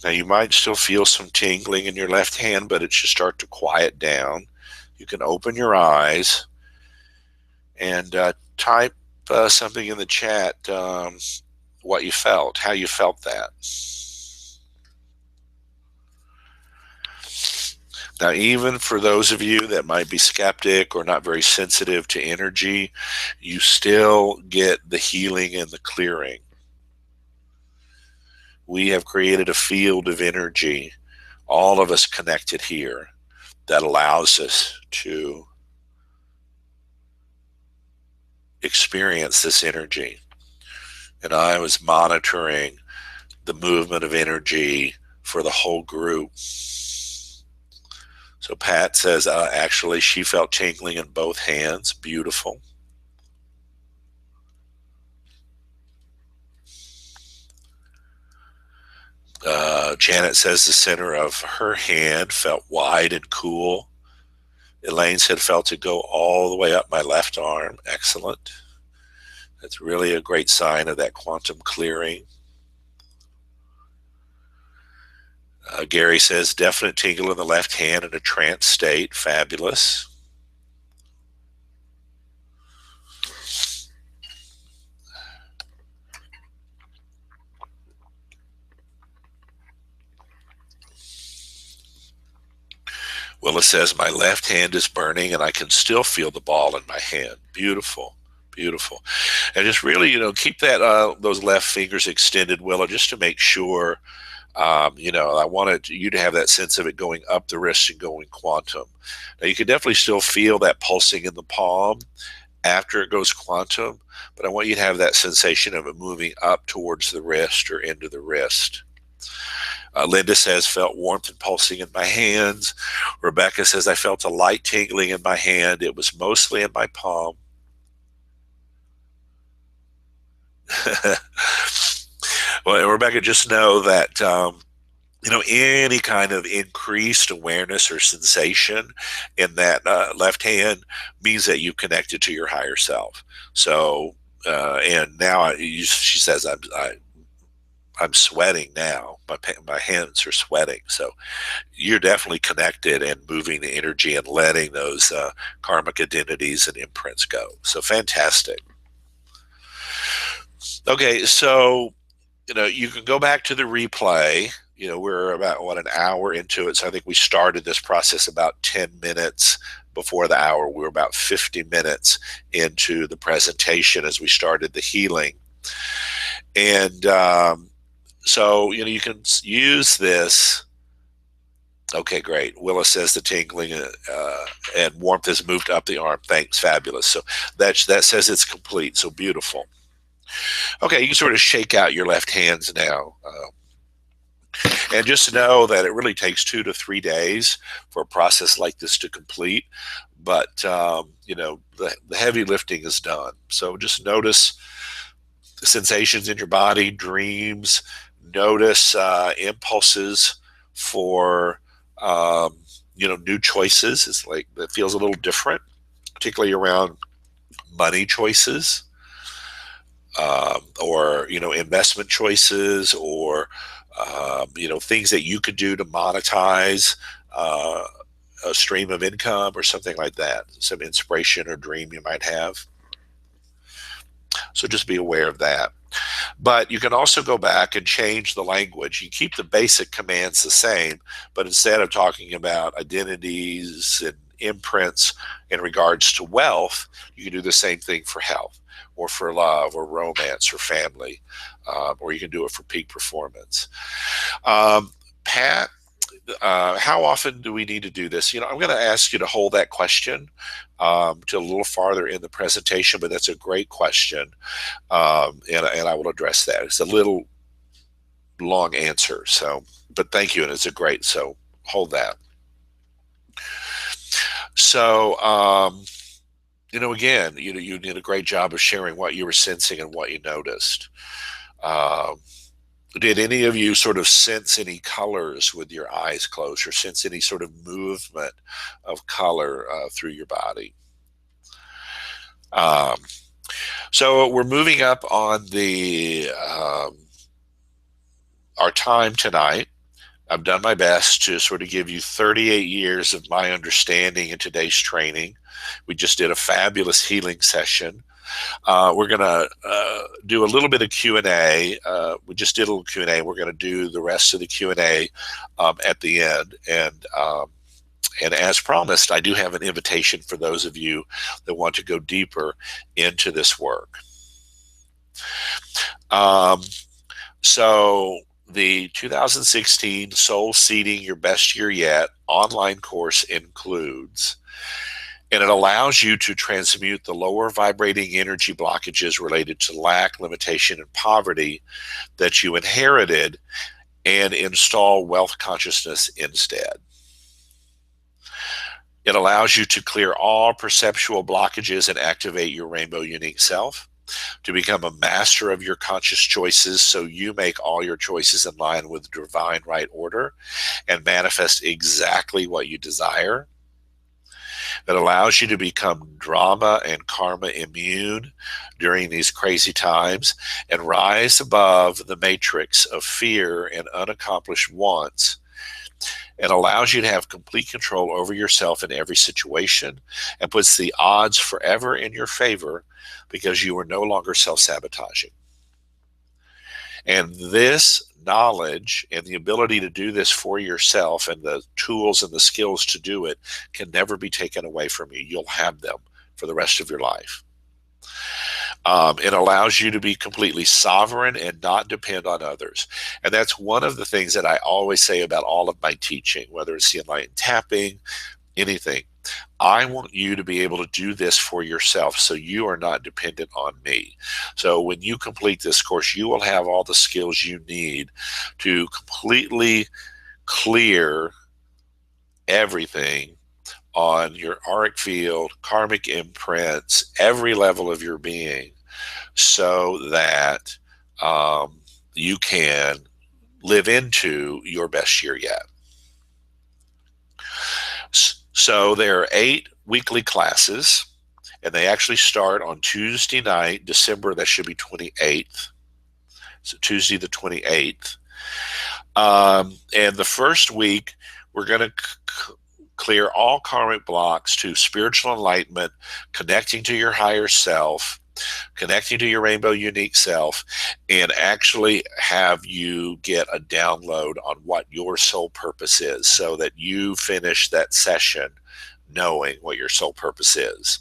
Now you might still feel some tingling in your left hand, but it should start to quiet down. You can open your eyes and type something in the chat, what you felt, how you felt that. Now, even for those of you that might be skeptic or not very sensitive to energy, you still get the healing and the clearing. We have created a field of energy, all of us connected here, that allows us to experience this energy. And I was monitoring the movement of energy for the whole group. So Pat says, actually, she felt tingling in both hands. Beautiful. Janet says the center of her hand felt wide and cool. Elaine said, felt it go all the way up my left arm. Excellent. That's really a great sign of that quantum clearing. Gary says, definite tingle in the left hand in a trance state. Fabulous. Willis says, my left hand is burning and I can still feel the ball in my hand. Beautiful. Beautiful. And just really, keep that those left fingers extended, Willa, just to make sure, I wanted you to have that sense of it going up the wrist and going quantum. Now, you can definitely still feel that pulsing in the palm after it goes quantum, but I want you to have that sensation of it moving up towards the wrist or into the wrist. Linda says, felt warmth and pulsing in my hands. Rebecca says, I felt a light tingling in my hand. It was mostly in my palm. Well, Rebecca, just know that, any kind of increased awareness or sensation in that left hand means that you connected to your higher self. So, and now she says, I'm sweating now. My hands are sweating. So you're definitely connected and moving the energy and letting those karmic identities and imprints go. So fantastic. Okay, so you can go back to the replay. We're about an hour into it. So I think we started this process about 10 minutes before the hour. We were about 50 minutes into the presentation as we started the healing. And so, you can use this. Okay, great. Willis says the tingling and warmth has moved up the arm. Thanks, fabulous. So that says it's complete. So beautiful. Okay, you can sort of shake out your left hands now. And just know that it really takes 2 to 3 days for a process like this to complete. But, the heavy lifting is done. So just notice the sensations in your body, dreams, notice impulses for, new choices. It's like that feels a little different, particularly around money choices. Or investment choices, or things that you could do to monetize a stream of income or something like that, some inspiration or dream you might have. So just be aware of that. But you can also go back and change the language. You keep the basic commands the same, but instead of talking about identities and imprints in regards to wealth, you can do the same thing for health, or for love, or romance, or family, or you can do it for peak performance. Pat, how often do we need to do this? I'm going to ask you to hold that question to a little farther in the presentation, but that's a great question, and I will address that. It's a little long answer, but thank you, and it's a great, so hold that. So, again, you did a great job of sharing what you were sensing and what you noticed. Did any of you sort of sense any colors with your eyes closed, or sense any sort of movement of color through your body? So we're moving up on our time tonight. I've done my best to sort of give you 38 years of my understanding in today's training. We just did a fabulous healing session. We're going to do a little bit of Q&A. We just did a little Q&A. We're going to do the rest of the Q&A at the end. And as promised, I do have an invitation for those of you that want to go deeper into this work. So the 2016 Soul Seeding Your Best Year Yet online course includes, and it allows you to transmute the lower vibrating energy blockages related to lack, limitation, and poverty that you inherited, and install wealth consciousness instead. It allows you to clear all perceptual blockages and activate your rainbow unique self, to become a master of your conscious choices so you make all your choices in line with divine right order and manifest exactly what you desire. That allows you to become drama and karma immune during these crazy times and rise above the matrix of fear and unaccomplished wants. It allows you to have complete control over yourself in every situation and puts the odds forever in your favor because you are no longer self-sabotaging. And this knowledge and the ability to do this for yourself and the tools and the skills to do it can never be taken away from you. You'll have them for the rest of your life. It allows you to be completely sovereign and not depend on others. And that's one of the things that I always say about all of my teaching, whether it's the enlightened tapping, anything. I want you to be able to do this for yourself so you are not dependent on me. So when you complete this course, you will have all the skills you need to completely clear everything on your auric field, karmic imprints, every level of your being, so that you can live into your best year yet. So there are 8 weekly classes, and they actually start on Tuesday night, December, that should be 28th. so Tuesday the 28th. And the first week, we're going to clear all karmic blocks to spiritual enlightenment, connecting to your higher self, connecting to your rainbow unique self, and actually have you get a download on what your soul purpose is so that you finish that session knowing what your soul purpose is.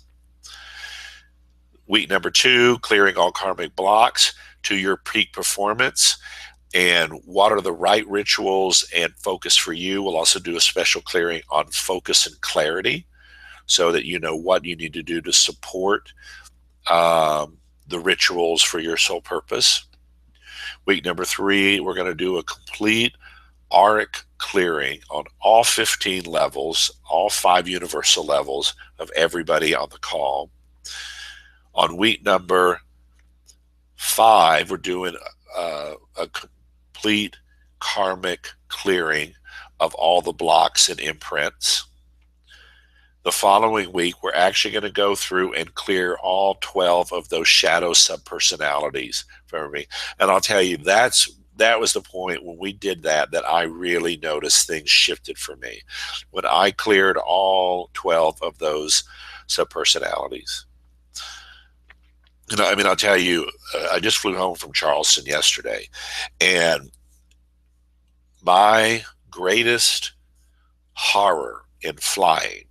Week number 2, clearing all karmic blocks to your peak performance and what are the right rituals and focus for you. We'll also do a special clearing on focus and clarity so that you know what you need to do to support the rituals for your soul purpose. Week number 3, we're going to do a complete auric clearing on all 15 levels, all 5 universal levels of everybody on the call. On week number 5, we're doing a complete karmic clearing of all the blocks and imprints. The following week, we're actually going to go through and clear all 12 of those shadow subpersonalities for me. And I'll tell you, that was the point when we did that I really noticed things shifted for me. When I cleared all 12 of those subpersonalities. You know, I mean, I'll tell you, I just flew home from Charleston yesterday, and my greatest horror in flying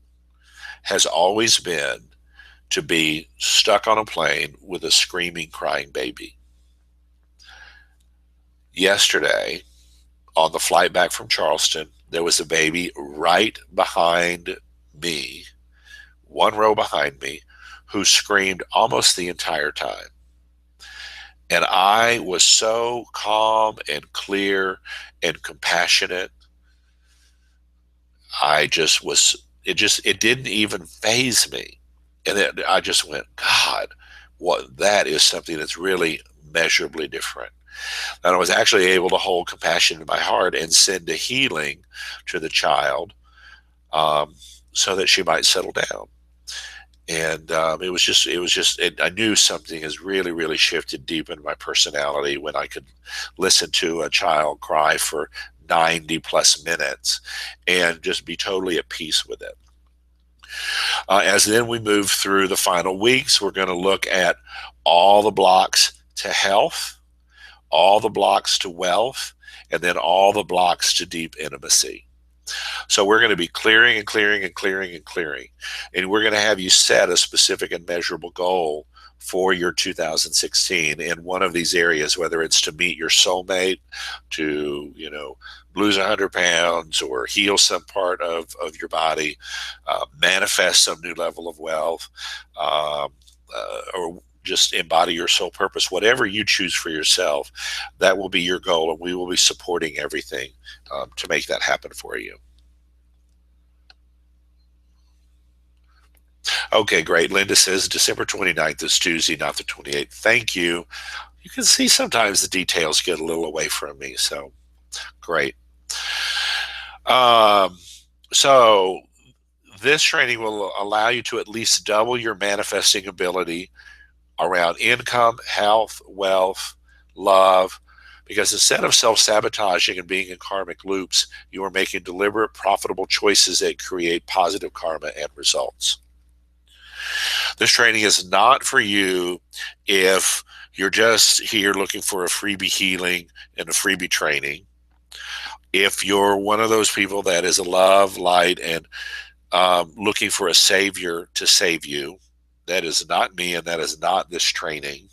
has always been to be stuck on a plane with a screaming, crying baby. Yesterday, on the flight back from Charleston, there was a baby right behind me, one row behind me, who screamed almost the entire time. And I was so calm and clear and compassionate. It didn't even faze me. And I just went, God, that is something that's really measurably different. And I was actually able to hold compassion in my heart and send a healing to the child so that she might settle down. And I knew something has really, really shifted deep in my personality when I could listen to a child cry for 90 plus minutes and just be totally at peace with it. As then we move through the final weeks, we're going to look at all the blocks to health, all the blocks to wealth, and then all the blocks to deep intimacy. So we're going to be clearing and clearing and clearing and clearing. And we're going to have you set a specific and measurable goal for your 2016 in one of these areas, whether it's to meet your soulmate, to, lose 100 pounds or heal some part of your body, manifest some new level of wealth, or just embody your soul purpose. Whatever you choose for yourself, that will be your goal, and we will be supporting everything to make that happen for you. Okay, great. Linda says December 29th is Tuesday, not the 28th. Thank you. You can see sometimes the details get a little away from me, so great. So this training will allow you to at least double your manifesting ability around income, health, wealth, love, because instead of self-sabotaging and being in karmic loops, you are making deliberate, profitable choices that create positive karma and results. This training is not for you if you're just here looking for a freebie healing and a freebie training. If you're one of those people that is a love, light, and looking for a savior to save you, that is not me, and that is not this training.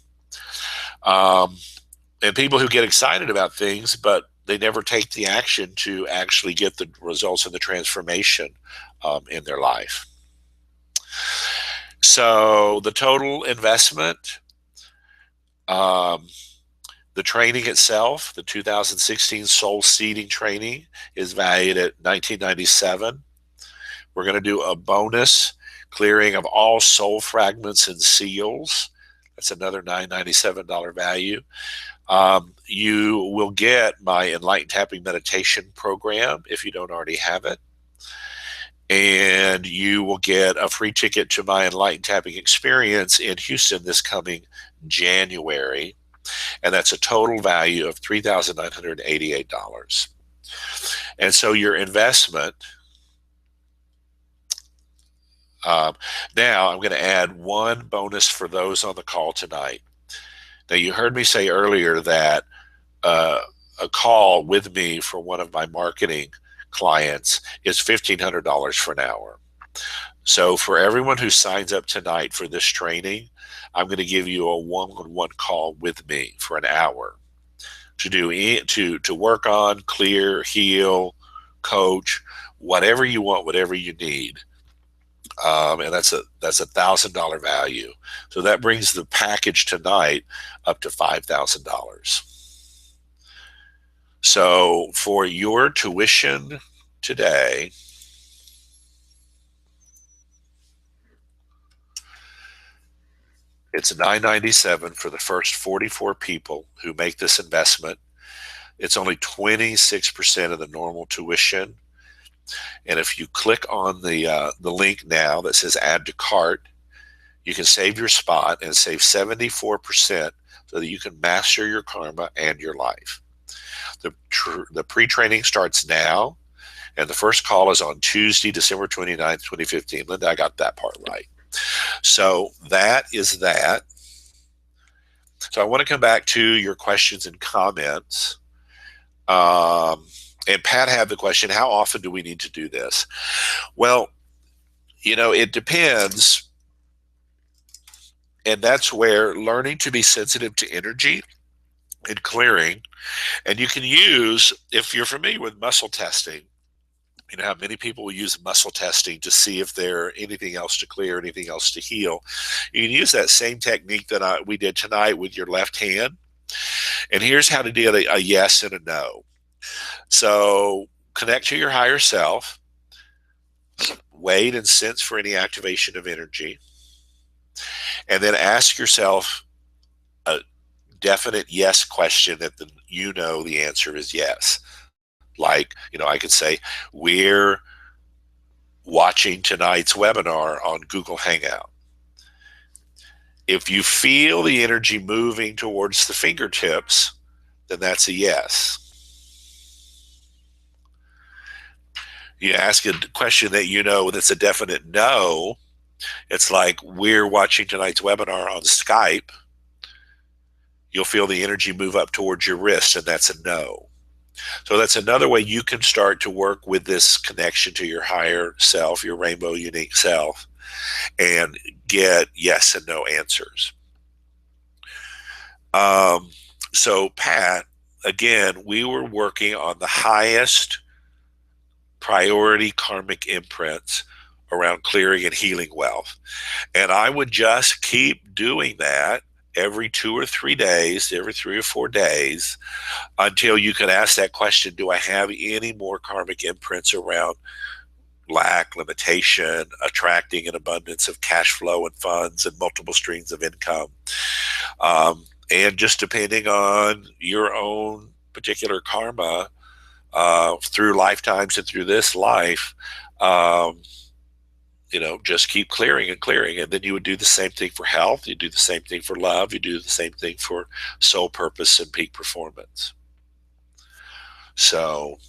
And people who get excited about things, but they never take the action to actually get the results and the transformation in their life. So the total investment, the training itself, the 2016 Soul Seeding Training, is valued at $19.97. We're going to do a bonus clearing of all soul fragments and seals. That's another $997 value. You will get my Enlightened Tapping Meditation program if you don't already have it. And you will get a free ticket to my Enlightened Tapping experience in Houston this coming January. and that's a total value of $3,988. And so your investment, now I'm going to add one bonus for those on the call tonight. Now, you heard me say earlier that a call with me for one of my marketing clients is $1,500 for an hour. So for everyone who signs up tonight for this training, I'm going to give you a one-on-one call with me for an hour to work on, clear, heal, coach, whatever you want, whatever you need. And that's $1,000 value. So that brings the package tonight up to $5,000. So for your tuition today, it's $997 for the first 44 people who make this investment. It's only 26% of the normal tuition. And if you click on the link now that says add to cart, you can save your spot and save 74% so that you can master your karma and your life. The pre-training starts now, and the first call is on Tuesday, December 29th, 2015. Linda, I got that part right. So that is that. So I want to come back to your questions and comments. And Pat had the question, how often do we need to do this? Well, it depends. And that's where learning to be sensitive to energy and clearing. And you can use, if you're familiar with muscle testing, how many people will use muscle testing to see if there's anything else to clear, anything else to heal. You can use that same technique that we did tonight with your left hand. And here's how to deal a yes and a no. So connect to your higher self, wait and sense for any activation of energy, and then ask yourself a definite yes question that the answer is yes. Like, I could say, we're watching tonight's webinar on Google Hangout. If you feel the energy moving towards the fingertips, then that's a yes. You ask a question that that's a definite no. It's like, we're watching tonight's webinar on Skype. You'll feel the energy move up towards your wrist, and that's a no. So that's another way you can start to work with this connection to your higher self, your rainbow unique self, and get yes and no answers. So Pat, again, we were working on the highest priority karmic imprints around clearing and healing wealth. And I would just keep doing that every 2 or 3 days, every 3 or 4 days, until you can ask that question, do I have any more karmic imprints around lack, limitation, attracting an abundance of cash flow and funds and multiple streams of income? And just depending on your own particular karma through lifetimes and through this life, just keep clearing and clearing. And then you would do the same thing for health. You do the same thing for love. You do the same thing for soul purpose and peak performance. So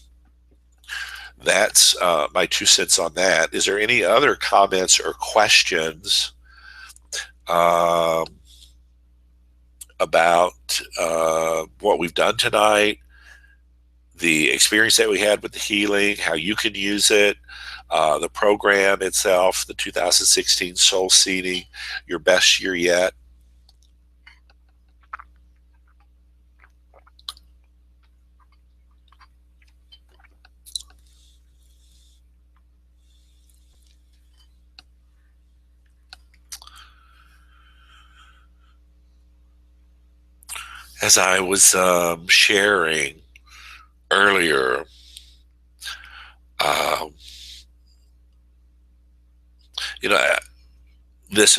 that's my 2 cents on that. Is there any other comments or questions about what we've done tonight, the experience that we had with the healing, how you can use it, the program itself, the 2016 Soul Seeding, your best year yet? As I was sharing earlier, this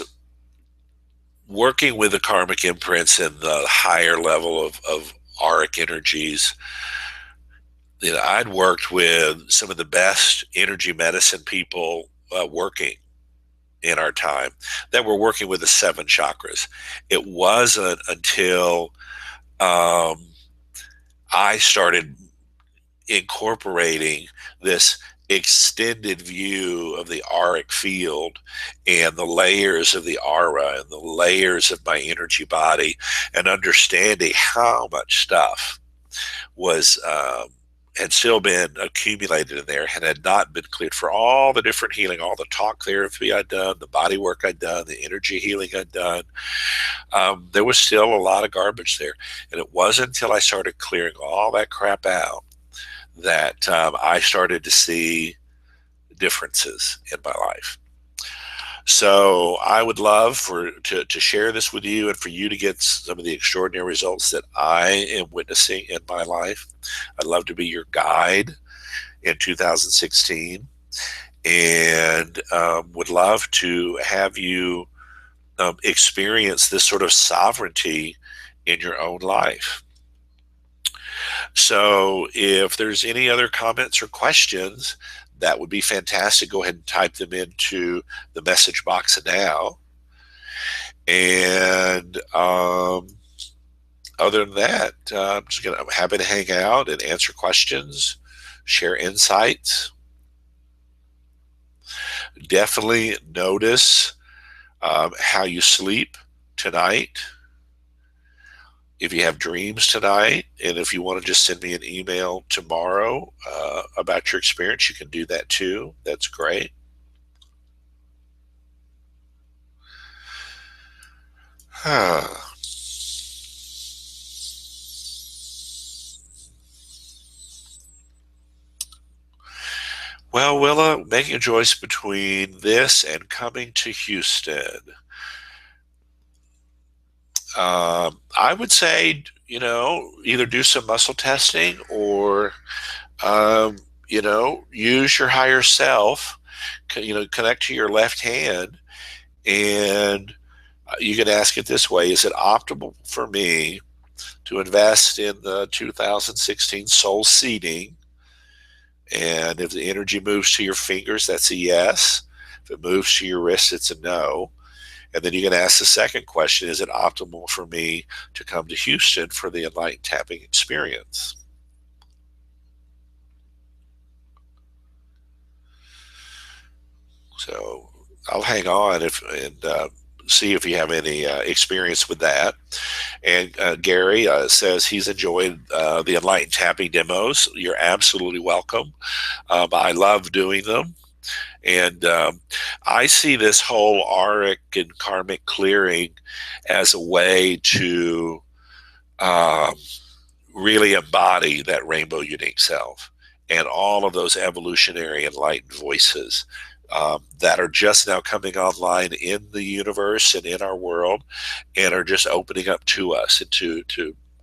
working with the karmic imprints and the higher level of auric energies, I'd worked with some of the best energy medicine people working in our time that were working with the 7 chakras. It wasn't until um, I started incorporating this extended view of the auric field and the layers of the aura and the layers of my energy body, and understanding how much stuff was had still been accumulated in there and had not been cleared for all the different healing, all the talk therapy I'd done, the body work I'd done, the energy healing I'd done. There was still a lot of garbage there. And it wasn't until I started clearing all that crap out that I started to see differences in my life. So I would love to share this with you and for you to get some of the extraordinary results that I am witnessing in my life. I'd love to be your guide in 2016, and would love to have you experience this sort of sovereignty in your own life. So if there's any other comments or questions, that would be fantastic. Go ahead and type them into the message box now. And other than that, I'm happy to hang out and answer questions, share insights. Definitely notice how you sleep tonight. If you have dreams tonight, and if you want to just send me an email tomorrow about your experience, you can do that too. That's great. Well, Willa, making a choice between this and coming to Houston. I would say, either do some muscle testing or, use your higher self, connect to your left hand, and you can ask it this way: is it optimal for me to invest in the 2016 Soul Seeding? And if the energy moves to your fingers, that's a yes. If it moves to your wrist, it's a no. And then you can ask the second question: is it optimal for me to come to Houston for the Enlightened Tapping experience? So I'll hang on and see if you have any experience with that. And Gary says he's enjoyed the Enlightened Tapping demos. You're absolutely welcome. I love doing them. And I see this whole auric and karmic clearing as a way to um, really embody that rainbow unique self and all of those evolutionary enlightened voices that are just now coming online in the universe and in our world, and are just opening up to us and to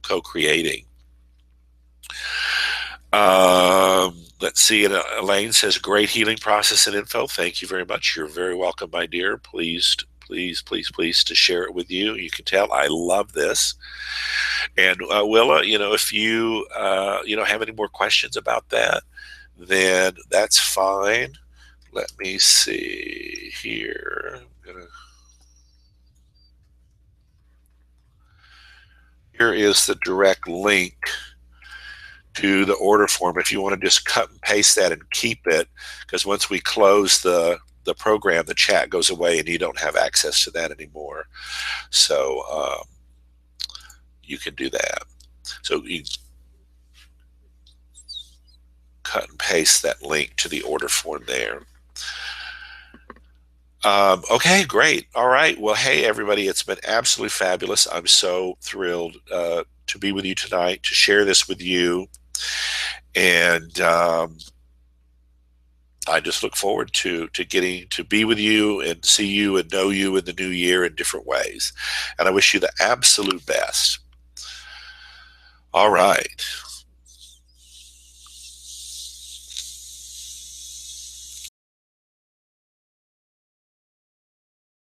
co-creating. Let's see. And Elaine says, great healing process and info. Thank you very much. You're very welcome, my dear. Pleased, please to share it with you. You can tell I love this. And Willa, if you have any more questions about that, then that's fine. Let me see here. Here is the direct link to the order form if you want to just cut and paste that and keep it, because once we close the program, the chat goes away and you don't have access to that anymore. So you can do that. So you cut and paste that link to the order form there. Okay, great. All right. Well, hey, everybody, it's been absolutely fabulous. I'm so thrilled to be with you tonight, to share this with you. And I just look forward to getting to be with you and see you and know you in the new year in different ways. And I wish you the absolute best. All right.